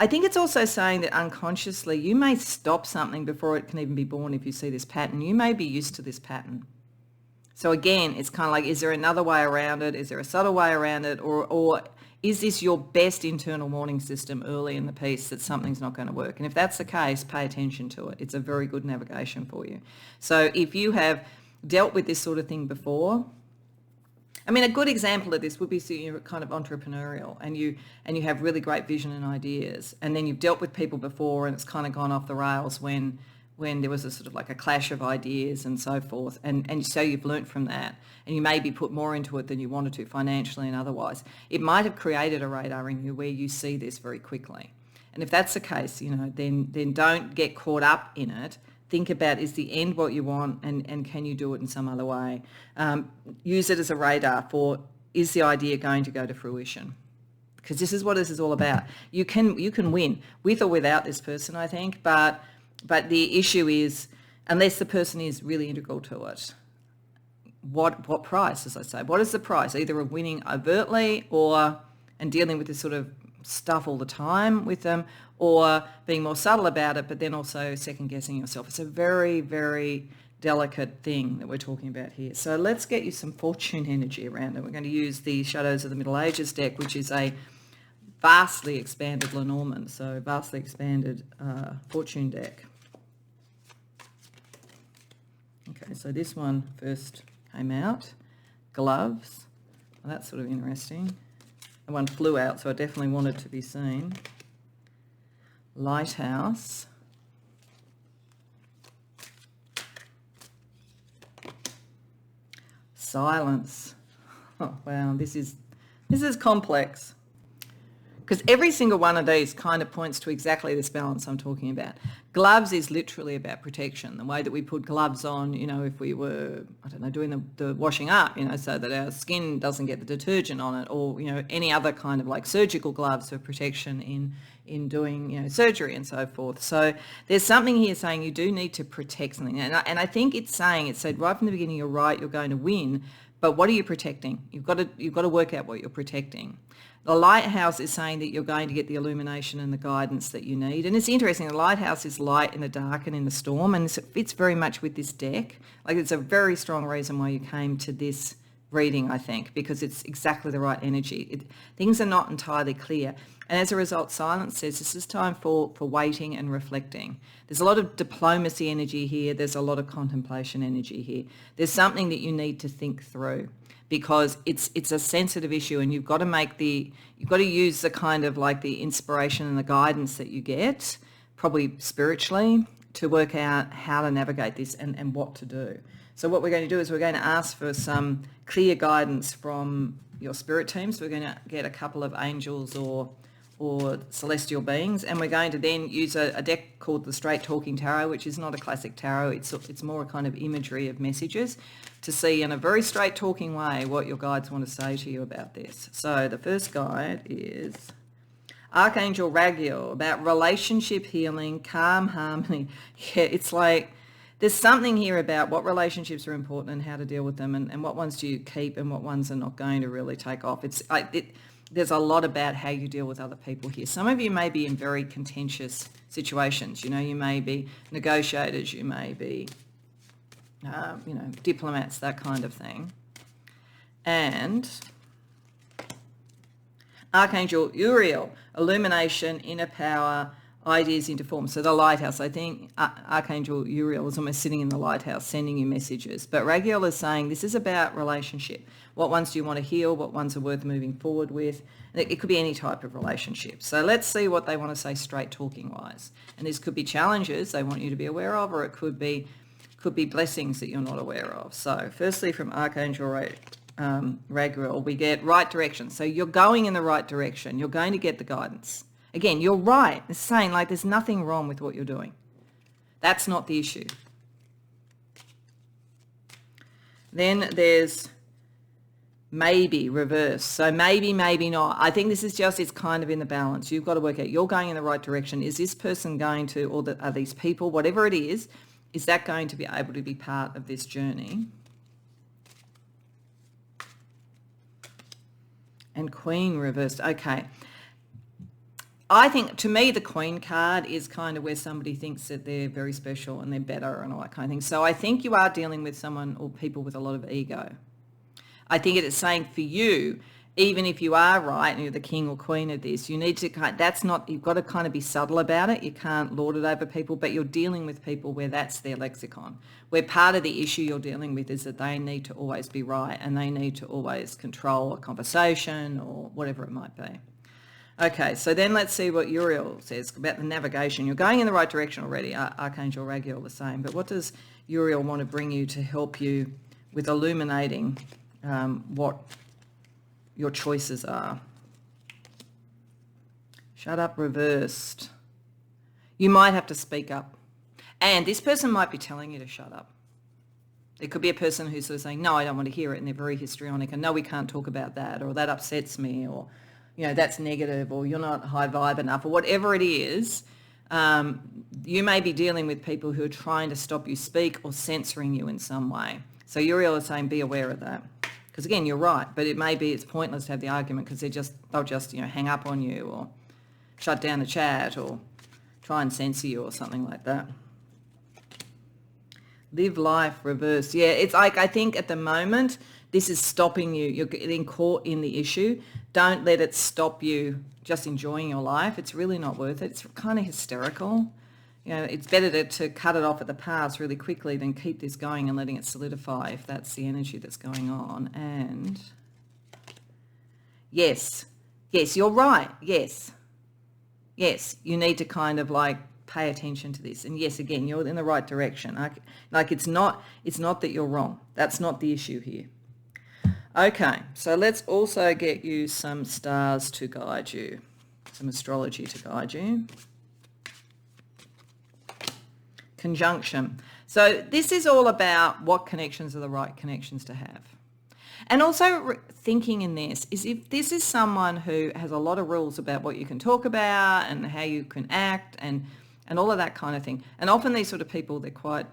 think it's also saying that unconsciously you may stop something before it can even be born if you see this pattern. You may be used to this pattern. So again, it's kind of like, is there another way around it? Is there a subtle way around it? Or is this your best internal warning system early in the piece that something's not going to work? And if that's the case, pay attention to it. It's a very good navigation for you. So if you have dealt with this sort of thing before, I mean, a good example of this would be, so you're kind of entrepreneurial and you have really great vision and ideas, and then you've dealt with people before and it's kind of gone off the rails when there was a sort of like a clash of ideas and so forth, and so you've learnt from that, and you maybe put more into it than you wanted to financially and otherwise. It might have created a radar in you where you see this very quickly. And if that's the case, then don't get caught up in it. Think about, is the end what you want, and can you do it in some other way? Use it as a radar for, is the idea going to go to fruition? Because this is what this is all about. You can win with or without this person, I think, but the issue is, unless the person is really integral to it, what price, as I say? What is the price? Either of winning overtly and dealing with this sort of stuff all the time with them, or being more subtle about it, but then also second-guessing yourself. It's a very, very delicate thing that we're talking about here. So let's get you some fortune energy around it. We're going to use the Shadows of the Middle Ages deck, which is a vastly expanded Lenormand, so vastly expanded fortune deck. Okay, so this one first came out. Gloves. Well, that's sort of interesting. The one flew out, so I definitely wanted to be seen. Lighthouse. Silence. Oh, wow, this is complex. Because every single one of these kind of points to exactly this balance I'm talking about. Gloves is literally about protection. The way that we put gloves on, if we were, doing the washing up, so that our skin doesn't get the detergent on it, or, any other kind of like surgical gloves for protection in doing, surgery and so forth. So there's something here saying you do need to protect something. And I think it said right from the beginning, you're right, you're going to win, but what are you protecting? You've got to work out what you're protecting. The lighthouse is saying that you're going to get the illumination and the guidance that you need. And it's interesting, the lighthouse is light in the dark and in the storm, and it fits very much with this deck. Like, it's a very strong reason why you came to this reading, I think, because it's exactly the right energy. Things are not entirely clear. And as a result, silence says this is time for waiting and reflecting. There's a lot of diplomacy energy here. There's a lot of contemplation energy here. There's something that you need to think through, because it's a sensitive issue, and you've got to use the kind of like the inspiration and the guidance that you get, probably spiritually, to work out how to navigate this and what to do. So what we're going to do is we're going to ask for some clear guidance from your spirit teams. We're going to get a couple of angels or celestial beings, and we're going to then use a deck called the Straight Talking Tarot, which is not a classic tarot. It's more a kind of imagery of messages to see in a very straight talking way what your guides want to say to you about this. So the first guide is Archangel Raguel, about relationship healing, calm, harmony. Yeah, it's like there's something here about what relationships are important and how to deal with them, and what ones do you keep and what ones are not going to really take off. There's a lot about how you deal with other people here. Some of you may be in very contentious situations. You may be negotiators, you may be, diplomats, that kind of thing. And Archangel Uriel, illumination, inner power, ideas into form. So the lighthouse, I think Archangel Uriel is almost sitting in the lighthouse sending you messages. But Raguel is saying this is about relationship. What ones do you want to heal? What ones are worth moving forward with? It could be any type of relationship. So let's see what they want to say straight talking wise. And this could be challenges they want you to be aware of, or it could be blessings that you're not aware of. So firstly, from Archangel Raguel, we get right direction. So you're going in the right direction. You're going to get the guidance. Again, you're right. It's saying like there's nothing wrong with what you're doing. That's not the issue. Then there's maybe reverse. So maybe, maybe not. I think this is just, it's kind of in the balance. You've got to work out, you're going in the right direction. Is this person going to, or are these people, whatever it is that going to be able to be part of this journey? And Queen reversed. Okay. I think, to me, the Queen card is kind of where somebody thinks that they're very special and they're better and all that kind of thing. So I think you are dealing with someone or people with a lot of ego. I think it is saying for you, even if you are right and you're the king or queen of this, you need to you've got to kind of be subtle about it. You can't lord it over people, but you're dealing with people where that's their lexicon, where part of the issue you're dealing with is that they need to always be right and they need to always control a conversation or whatever it might be. Okay, so then let's see what Uriel says about the navigation. You're going in the right direction already, Archangel Raguel the same, but what does Uriel want to bring you to help you with illuminating what your choices are? Shut up reversed. You might have to speak up. And this person might be telling you to shut up. It could be a person who's sort of saying, no, I don't want to hear it, and they're very histrionic, and no, we can't talk about that, or that upsets me, or that's negative, or you're not high vibe enough, or whatever it is. You may be dealing with people who are trying to stop you speak or censoring you in some way. So Uriel is saying be aware of that. Because again, you're right, but it may be it's pointless to have the argument because they'll just hang up on you or shut down the chat or try and censor you or something like that. Live life reversed. Yeah, it's like I think at the moment this is stopping you. You're getting caught in the issue. Don't let it stop you just enjoying your life. It's really not worth it. It's kind of hysterical. It's better to cut it off at the pass really quickly than keep this going and letting it solidify if that's the energy that's going on. And yes, you're right. Yes, you need to kind of like pay attention to this. And yes, again, you're in the right direction. Like it's not that you're wrong. That's not the issue here. Okay, so let's also get you some stars to guide you, some astrology to guide you. Conjunction. So this is all about what connections are the right connections to have. And also thinking in this is if this is someone who has a lot of rules about what you can talk about and how you can act and all of that kind of thing. And often these sort of people, they're quite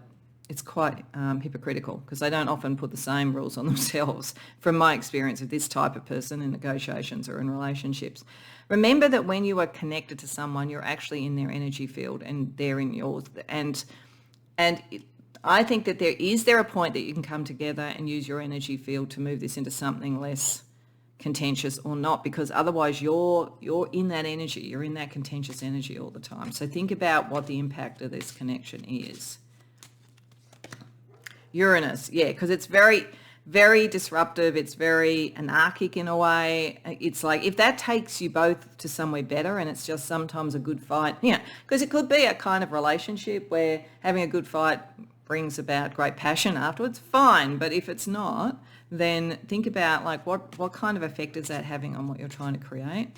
it's quite hypocritical because they don't often put the same rules on themselves from my experience of this type of person in negotiations or in relationships. Remember that when you are connected to someone, you're actually in their energy field and they're in yours. I think that is there a point that you can come together and use your energy field to move this into something less contentious or not, because otherwise you're in that energy, you're in that contentious energy all the time. So think about what the impact of this connection is. Uranus, yeah, because it's very, very disruptive. It's very anarchic in a way. It's like if that takes you both to somewhere better and it's just sometimes a good fight, because it could be a kind of relationship where having a good fight brings about great passion afterwards, fine. But if it's not, then think about like what kind of effect is that having on what you're trying to create.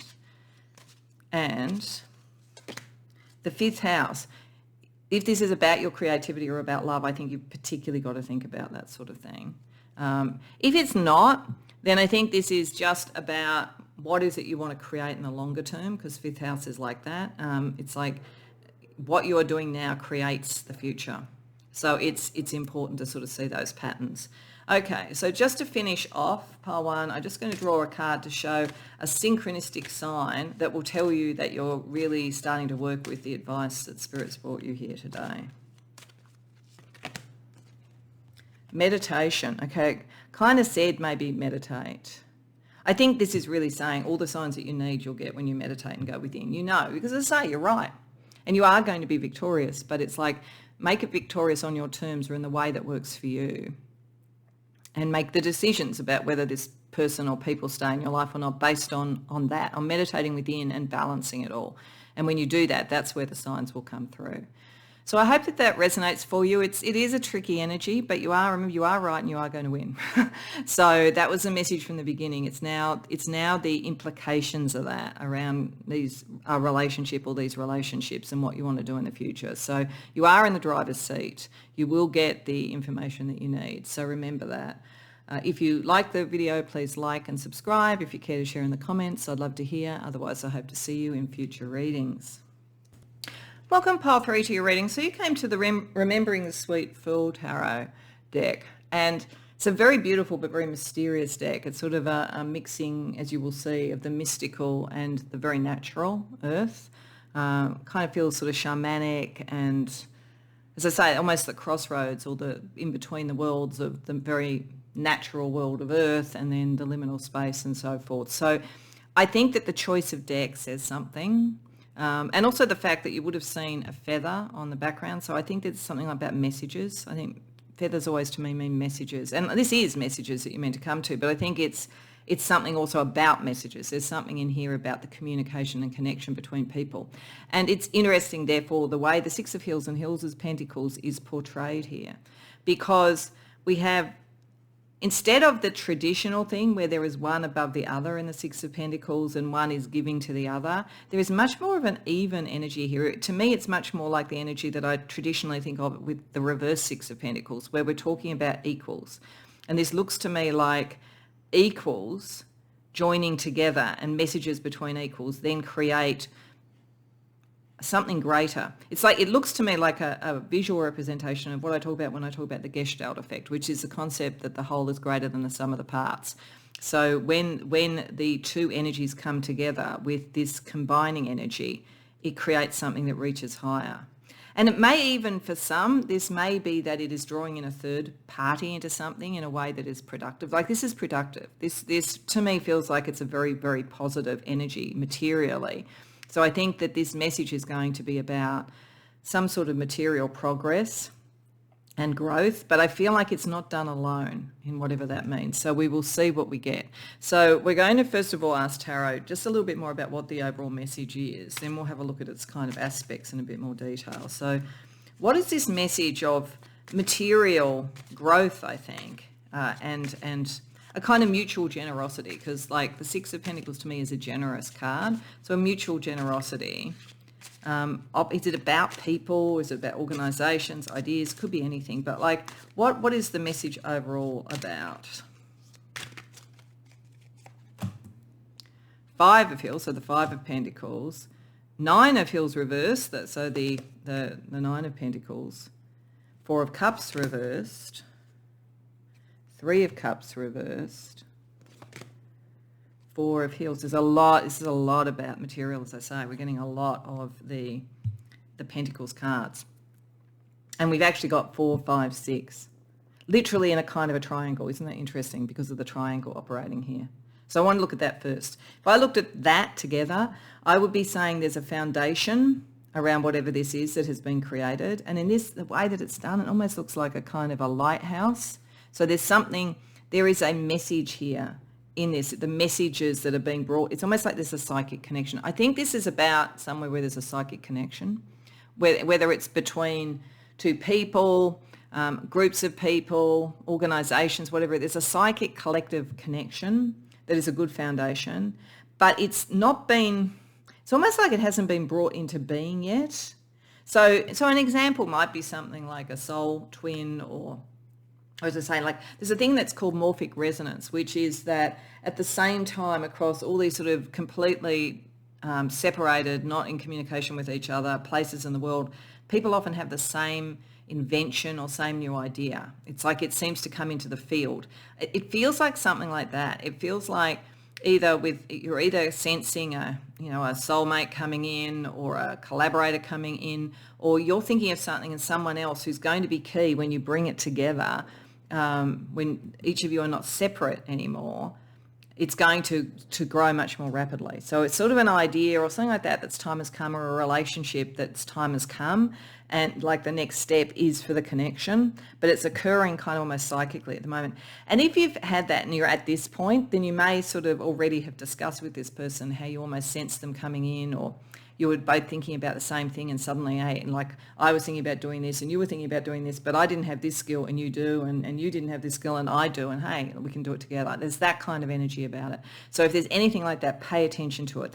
And the 5th house, if this is about your creativity or about love, I think you've particularly got to think about that sort of thing. If it's not, then I think this is just about what is it you want to create in the longer term, because 5th house is like that. It's like what you're doing now creates the future. So it's important to sort of see those patterns. Okay, so just to finish off, pile 1, I'm just going to draw a card to show a synchronistic sign that will tell you that you're really starting to work with the advice that Spirit's brought you here today. Meditation, okay, kind of said maybe meditate. I think this is really saying all the signs that you need you'll get when you meditate and go within. Because as I say, you're right. And you are going to be victorious, but it's like make it victorious on your terms or in the way that works for you. And make the decisions about whether this person or people stay in your life or not based on that, on meditating within and balancing it all. And when you do that, that's where the signs will come through. So I hope that resonates for you. It is a tricky energy, but remember, you are right and you are going to win. So that was the message from the beginning. It's now the implications of that around these relationship or these relationships and what you want to do in the future. So you are in the driver's seat. You will get the information that you need. So remember that. If you like the video, please like and subscribe. If you care to share in the comments, I'd love to hear. Otherwise, I hope to see you in future readings. Welcome, pile 3, to your reading. So you came to the Remembering the Sweet Fool Tarot deck, and it's a very beautiful but very mysterious deck. It's sort of a mixing, as you will see, of the mystical and the very natural earth. Kind of feels sort of shamanic and, as I say, almost the crossroads or the in between the worlds of the very natural world of earth and then the liminal space and so forth. So I think that the choice of deck says something. And also the fact that you would have seen a feather on the background. So I think there's something about messages. I think feathers always to me mean messages. And this is messages that you're meant to come to, but I think it's something also about messages. There's something in here about the communication and connection between people. And it's interesting, therefore, the way the 6 of Heels and Heels of Pentacles is portrayed here, because we have, instead of the traditional thing where there is one above the other in the 6 of Pentacles and one is giving to the other, there is much more of an even energy here. To me, it's much more like the energy that I traditionally think of with the reverse 6 of Pentacles, where we're talking about equals. And this looks to me like equals joining together, and messages between equals then create something greater. It's like, it looks to me like a visual representation of what I talk about when I talk about the Gestalt effect, which is the concept that the whole is greater than the sum of the parts. So when the two energies come together with this combining energy, it creates something that reaches higher. And it may even, for some, this may be that it is drawing in a third party into something in a way that is productive. Like, this is productive. This to me feels like it's a very, very positive energy materially. So I think that this message is going to be about some sort of material progress and growth, but I feel like it's not done alone in whatever that means. So we will see what we get. So we're going to first of all ask Tarot just a little bit more about what the overall message is. Then we'll have a look at its kind of aspects in a bit more detail. So what is this message of material growth, I think, and a kind of mutual generosity? Because like the 6 of Pentacles to me is a generous card. So a mutual generosity. Is it about people? Is it about organisations, ideas? Could be anything. But like, what is the message overall about? 5 of Heels, so the 5 of Pentacles. 9 of Heels reversed, so the 9 of Pentacles. Four of Cups reversed, Three of Cups reversed, Four of Heels. This is a lot about material, as I say. We're getting a lot of the Pentacles cards. And we've actually got 4, 5, 6, literally in a kind of a triangle. Isn't that interesting because of the triangle operating here? So I want to look at that first. If I looked at that together, I would be saying there's a foundation around whatever this is that has been created. And in this, the way that it's done, it almost looks like a kind of a lighthouse. So there is a message here in this, the messages that are being brought. It's almost like there's a psychic connection. I think this is about somewhere where there's a psychic connection, whether it's between two people, groups of people, organisations, whatever. There's a psychic collective connection that is a good foundation, but it's almost like it hasn't been brought into being yet. So an example might be something like a soul twin, or as I say, like there's a thing that's called morphic resonance, which is that at the same time across all these sort of completely separated, not in communication with each other, places in the world, people often have the same invention or same new idea. It's like it seems to come into the field. It feels like something like that. It feels like you're either sensing a soulmate coming in or a collaborator coming in, or you're thinking of something and someone else who's going to be key when you bring it together, when each of you are not separate anymore. It's going to grow much more rapidly. So it's sort of an idea or something like that's time has come, or a relationship that's time has come, and like the next step is for the connection, but it's occurring kind of almost psychically at the moment. And if you've had that and you're at this point, then you may sort of already have discussed with this person how you almost sense them coming in, or you were both thinking about the same thing, and suddenly, hey, and like I was thinking about doing this and you were thinking about doing this, but I didn't have this skill and you do, and you didn't have this skill and I do, and hey, we can do it together. There's that kind of energy about it. So if there's anything like that, pay attention to it.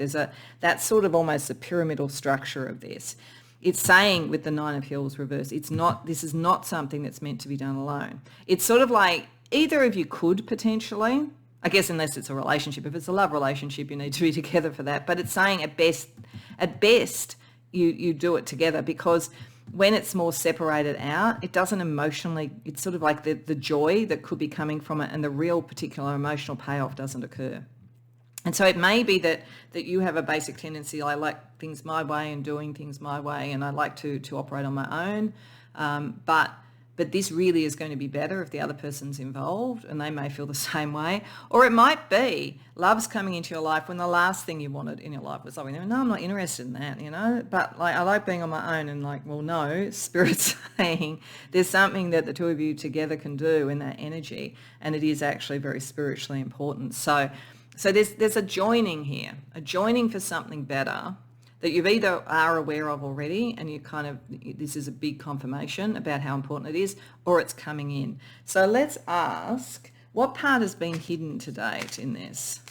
That's sort of almost a pyramidal structure of this. It's saying with the Nine of Heels reversed, this is not something that's meant to be done alone. It's sort of like either of you could potentially, I guess, unless it's a relationship. If it's a love relationship, you need to be together for that. But it's saying at best, you do it together, because when it's more separated out, it doesn't emotionally, it's sort of like the joy that could be coming from it and the real particular emotional payoff doesn't occur. And so it may be that you have a basic tendency, I like things my way and doing things my way, and I like to operate on my own. But this really is going to be better if the other person's involved, and they may feel the same way. Or it might be love's coming into your life when the last thing you wanted in your life was something. No, I'm not interested in that, But like I like being on my own, and like, well, no, Spirit's saying there's something that the two of you together can do in that energy, and it is actually very spiritually important. So there's a joining here, a joining for something better that you either are aware of already, and this is a big confirmation about how important it is, or it's coming in. So let's ask, what part has been hidden to date in this?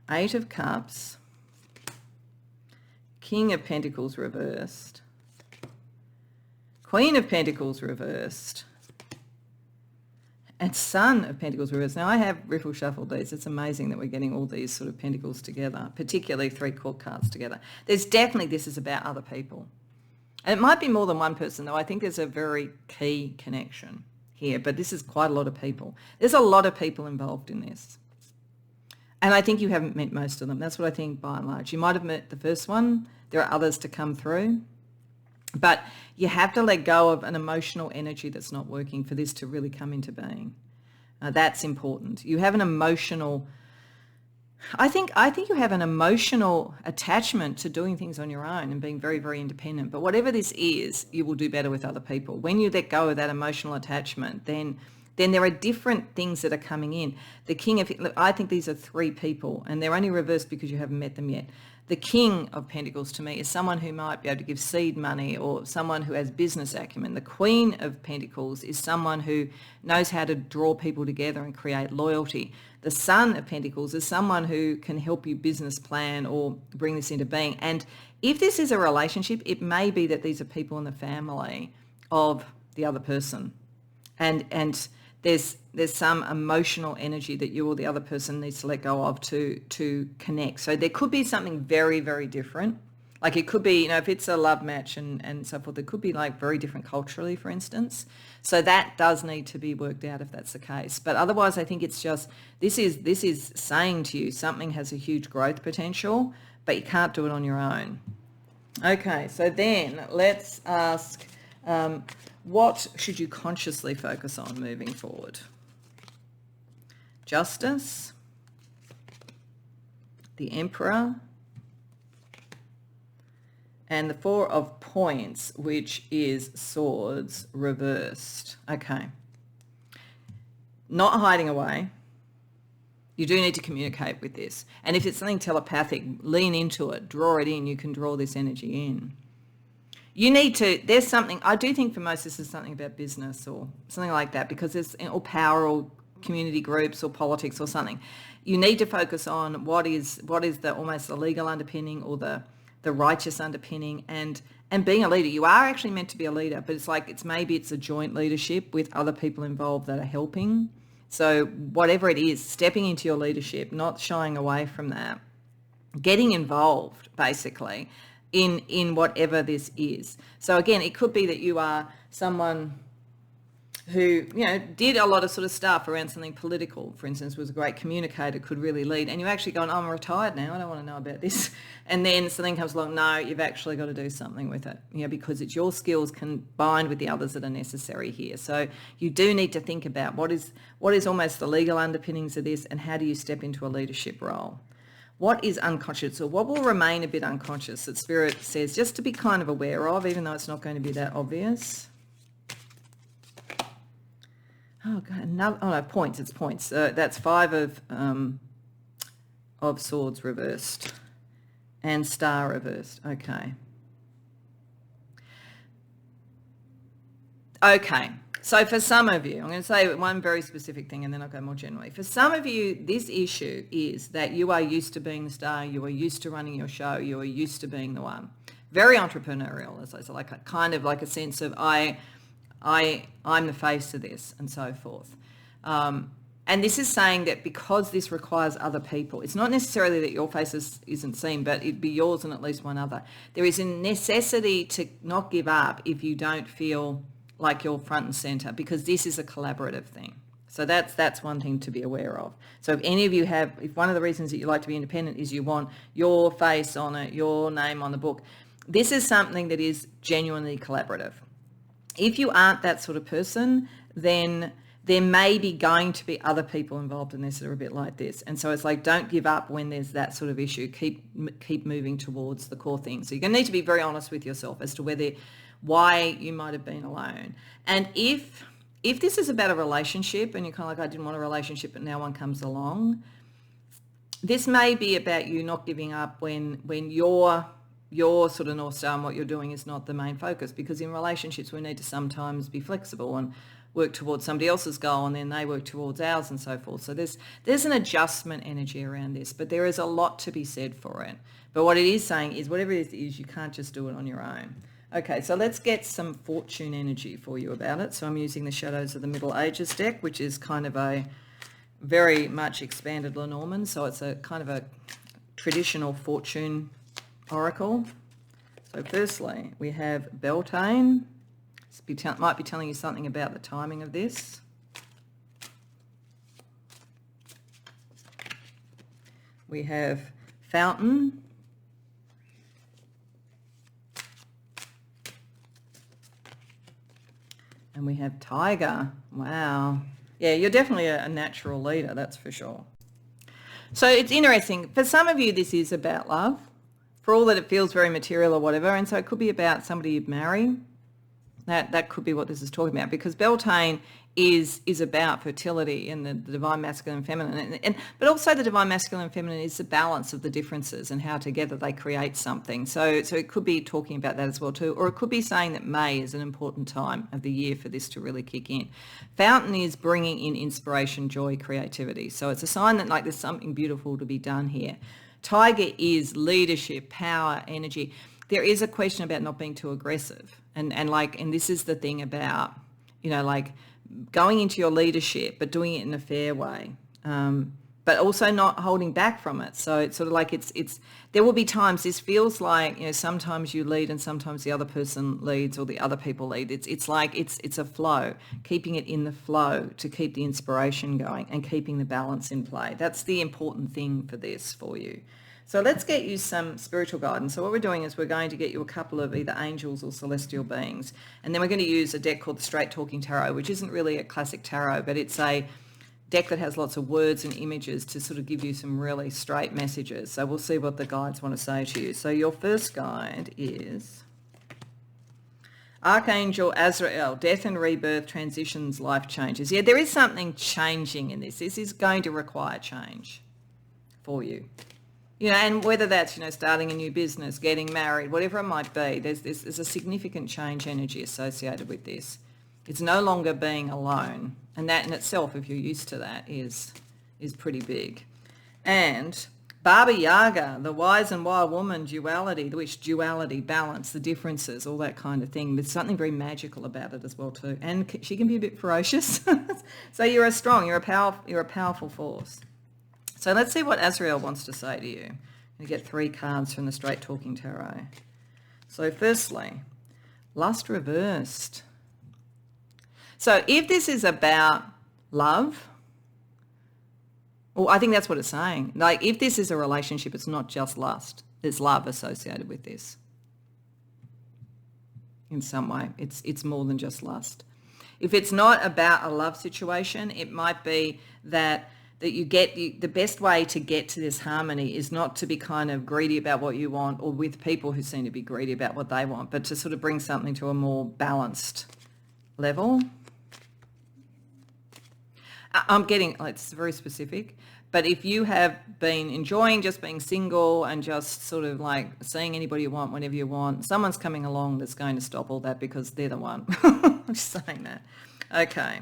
Eight of Cups, King of Pentacles reversed, Queen of Pentacles reversed, and Son of Pentacles reversed. Now I have riffle shuffled these. It's amazing that we're getting all these sort of pentacles together, particularly 3 court cards together. There's definitely, this is about other people. And it might be more than one person, though. I think there's a very key connection here, but this is quite a lot of people. There's a lot of people involved in this. And I think you haven't met most of them. That's what I think by and large. You might have met the first one. There are others to come through. But you have to let go of an emotional energy that's not working for this to really come into being. That's important. You have an emotional, I think you have an emotional attachment to doing things on your own and being very, very independent. But whatever this is, you will do better with other people. When you let go of that emotional attachment, then there are different things that are coming in. The King of, I think these are 3 people, and they're only reversed because you haven't met them yet. The King of Pentacles to me is someone who might be able to give seed money, or someone who has business acumen. The Queen of Pentacles is someone who knows how to draw people together and create loyalty. The Son of Pentacles is someone who can help you business plan or bring this into being. And if this is a relationship, it may be that these are people in the family of the other person. And there's some emotional energy that you or the other person needs to let go of to connect. So there could be something very, very different Like it could be, you know, if it's a love match and so forth, it could be like very different culturally, for instance. So that does need to be worked out if that's the case. But otherwise, I think it's just, this is saying to you something has a huge growth potential, but you can't do it on your own. Okay, so then let's ask, what should you consciously focus on moving forward? Justice, the Emperor, and the Four of Points, which is swords reversed. Okay. Not hiding away. You do need to communicate with this. And if it's something telepathic, lean into it, draw it in. You can draw this energy in. You need to, there's something, I do think for most this is something about business or something like that, because there's, or power or community groups or politics or something. You need to focus on what is the almost the legal underpinning or the righteous underpinning, and being a leader. You are actually meant to be a leader, but it's like maybe it's a joint leadership with other people involved that are helping. So whatever it is, stepping into your leadership, not shying away from that, getting involved basically in whatever this is. So again, it could be that you are someone who, you know, did a lot of sort of stuff around something political, for instance, was a great communicator, could really lead, and you're actually going, oh, I'm retired now, I don't want to know about this. And then something comes along, no, you've actually got to do something with it, you know, because it's your skills combined with the others that are necessary here. So you do need to think about what is almost the legal underpinnings of this, and how do you step into a leadership role. What is unconscious, or what will remain a bit unconscious that Spirit says just to be kind of aware of, even though it's not going to be that obvious. Oh, God, oh no, points, it's points. That's 5 of swords reversed and star reversed. Okay. Okay, so for some of you, I'm going to say one very specific thing and then I'll go more generally. For some of you, this issue is that you are used to being the star, you are used to running your show, you are used to being the one. Very entrepreneurial, as I say, like a kind of like a sense of I'm the face of this and so forth. And this is saying that because this requires other people, it's not necessarily that your face isn't seen, but it'd be yours and at least one other. There is a necessity to not give up if you don't feel like you're front and center, because this is a collaborative thing. So that's one thing to be aware of. So if any of you if one of the reasons that you like to be independent is you want your face on it, your name on the book, this is something that is genuinely collaborative. If you aren't that sort of person, then there may be going to be other people involved in this that are a bit like this. And so it's like, don't give up when there's that sort of issue. Keep moving towards the core thing. So you're going to need to be very honest with yourself as to why you might have been alone. And if this is about a relationship and you're kind of like, I didn't want a relationship, but now one comes along, this may be about you not giving up when your sort of North Star and what you're doing is not the main focus, because in relationships we need to sometimes be flexible and work towards somebody else's goal and then they work towards ours and so forth. So there's an adjustment energy around this, but there is a lot to be said for it. But what it is saying is whatever it is, you can't just do it on your own. Okay, so let's get some fortune energy for you about it. So I'm using the Shadows of the Middle Ages deck, which is kind of a very much expanded Lenormand. So it's a kind of a traditional fortune oracle. So firstly, we have Beltane. Might be telling you something about the timing of this. We have Fountain. And we have Tiger. Wow. Yeah, you're definitely a natural leader, that's for sure. So it's interesting. For some of you, this is about love, for all that it feels very material or whatever. And so it could be about somebody you'd marry. That could be what this is talking about, because Beltane is about fertility and the divine masculine and feminine, but also the divine masculine and feminine is the balance of the differences and how together they create something. So it could be talking about that as well too, or it could be saying that May is an important time of the year for this to really kick in. Fountain is bringing in inspiration, joy, creativity. So it's a sign that like there's something beautiful to be done here. Tiger is leadership, power, energy. There is a question about not being too aggressive. And this is the thing about, you know, like going into your leadership, but doing it in a fair way. but also not holding back from it. So it's sort of like it's there will be times this feels like, you know, sometimes you lead and sometimes the other person leads or the other people lead. It's like it's a flow, keeping it in the flow to keep the inspiration going and keeping the balance in play. That's the important thing for this for you. So let's get you some spiritual guidance. So what we're doing is we're going to get you a couple of either angels or celestial beings, and then we're going to use a deck called the Straight Talking Tarot, which isn't really a classic tarot, but it's a deck that has lots of words and images to sort of give you some really straight messages. So we'll see what the guides want to say to you. So your first guide is Archangel Azrael, death and rebirth, transitions, life changes. Yeah, there is something changing in this. This is going to require change for you. You know, and whether that's, you know, starting a new business, getting married, whatever it might be, there's a significant change energy associated with this. It's no longer being alone. And that in itself, if you're used to that, is pretty big. And Baba Yaga, the wise and wild woman, duality, which duality, balance, the differences, all that kind of thing. There's something very magical about it as well too. And she can be a bit ferocious. So you're a powerful force. So let's see what Azrael wants to say to you. You get 3 cards from the Straight Talking Tarot. So firstly, lust reversed. So if this is about love, well, I think that's what it's saying. Like if this is a relationship, it's not just lust. There's love associated with this. In some way, it's more than just lust. If it's not about a love situation, it might be that you get the best way to get to this harmony is not to be kind of greedy about what you want or with people who seem to be greedy about what they want, but to sort of bring something to a more balanced level. I'm getting, it's very specific, but if you have been enjoying just being single and just sort of like seeing anybody you want whenever you want, someone's coming along that's going to stop all that because they're the one. I'm just saying that. Okay.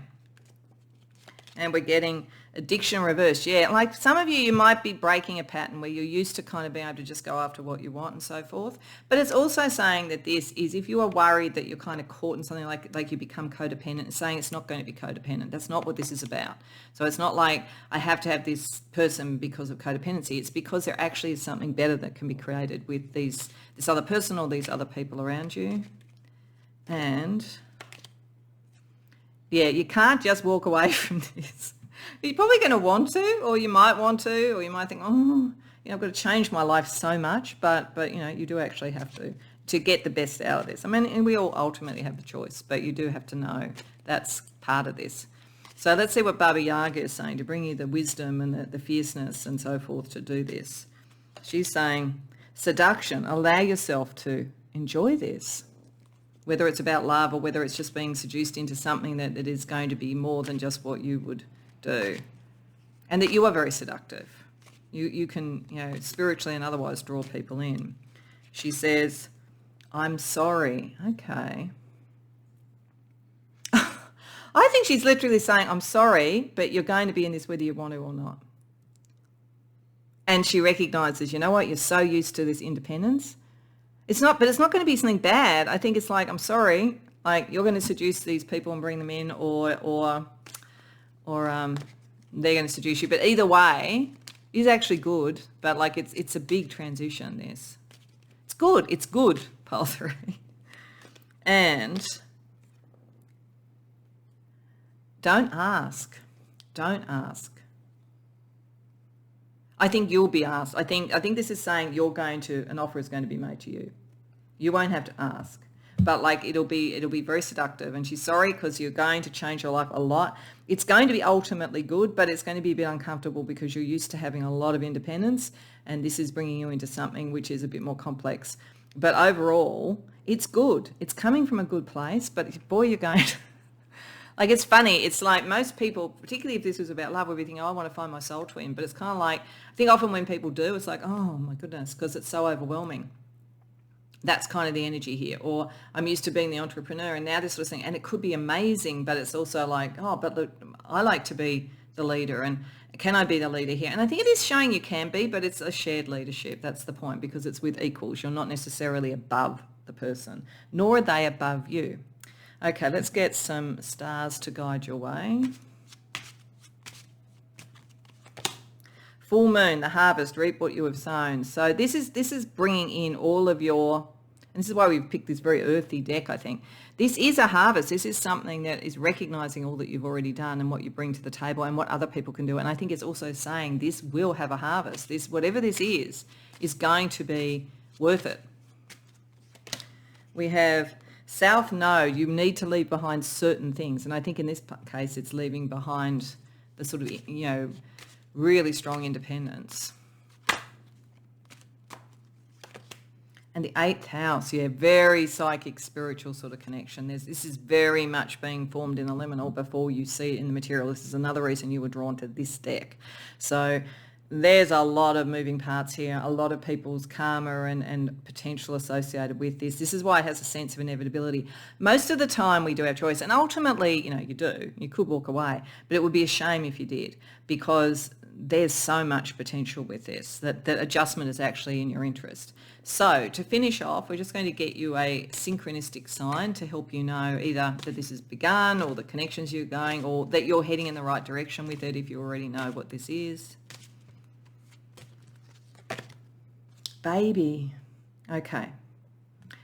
And we're getting addiction reversed. Yeah, like some of you might be breaking a pattern where you're used to kind of being able to just go after what you want and so forth. But it's also saying that this is if you are worried that you're kind of caught in something like you become codependent, it's saying it's not going to be codependent. That's not what this is about. So it's not like I have to have this person because of codependency. It's because there actually is something better that can be created with this other person or these other people around you. And yeah, you can't just walk away from this. You're probably going to want to, or you might want to, or you might think, oh, you know, I've got to change my life so much, but you know, you do actually have to get the best out of this. I mean, and we all ultimately have the choice, but you do have to know that's part of this. So let's see what Baba Yaga is saying to bring you the wisdom and the fierceness and so forth to do this. She's saying, seduction, allow yourself to enjoy this. Whether it's about love or whether it's just being seduced into something that is going to be more than just what you would do. And that you are very seductive. You can, you know, spiritually and otherwise draw people in. She says, I'm sorry. Okay. I think she's literally saying, I'm sorry, but you're going to be in this whether you want to or not. And she recognises, you know what, you're so used to this independence. It's not going to be something bad. I think it's like, I'm sorry, like you're going to seduce these people and bring them in or they're going to seduce you. But either way is actually good, but like it's a big transition, this. It's good, pile 3. And don't ask. I think you'll be asked. I think this is saying an offer is going to be made to you. You won't have to ask, but like it'll be very seductive. And she's sorry because you're going to change your life a lot. It's going to be ultimately good, but it's going to be a bit uncomfortable because you're used to having a lot of independence, and this is bringing you into something which is a bit more complex. But overall, it's good. It's coming from a good place, but boy, you're going to... Like, it's funny. It's like most people, particularly if this was about love, we think, oh, I want to find my soul twin. But it's kind of like, I think often when people do, it's like, oh, my goodness, because it's so overwhelming. That's kind of the energy here. Or I'm used to being the entrepreneur and now this sort of thing. And it could be amazing, but it's also like, oh, but look, I like to be the leader. And can I be the leader here? And I think it is showing you can be, but it's a shared leadership. That's the point, because it's with equals. You're not necessarily above the person, nor are they above you. Okay, let's get some stars to guide your way. full moon, the harvest, reap what you have sown. So this is bringing in all of your, and this is why we've picked this very earthy deck, I think. This is a harvest. This is something that is recognizing all that you've already done and what you bring to the table and what other people can do. And I think it's also saying this will have a harvest. This, whatever this is going to be worth it. We have South Node. You need to leave behind certain things. And I think in this case, it's leaving behind the sort of, really strong independence. And the 8th house, very psychic, spiritual sort of connection. This is very much being formed in the liminal before you see it in the material. This is another reason you were drawn to this deck. So there's a lot of moving parts here, a lot of people's karma and potential associated with this. This is why it has a sense of inevitability. Most of the time we do have choice, and ultimately, you do. You could walk away, but it would be a shame if you did, because there's so much potential with this that adjustment is actually in your interest. So to finish off, we're just going to get you a synchronistic sign to help you know either that this has begun or the connections you're going, or that you're heading in the right direction with it if you already know what this is. Baby. Okay.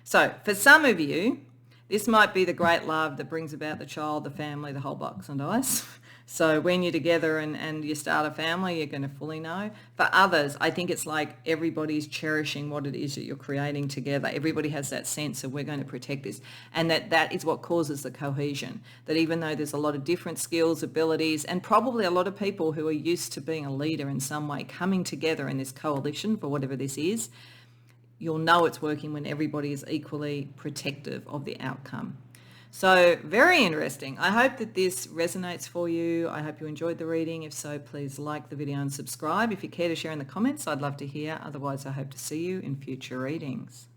So for some of you, this might be the great love that brings about the child, the family, the whole box and dice. So when you're together and you start a family, you're going to fully know. For others, I think it's like everybody's cherishing what it is that you're creating together. Everybody has that sense of we're going to protect this. And that is what causes the cohesion. That even though there's a lot of different skills, abilities, and probably a lot of people who are used to being a leader in some way coming together in this coalition for whatever this is, you'll know it's working when everybody is equally protective of the outcome. So very interesting. I hope that this resonates for you. I hope you enjoyed the reading. If so, please like the video and subscribe. If you care to share in the comments, I'd love to hear. Otherwise, I hope to see you in future readings.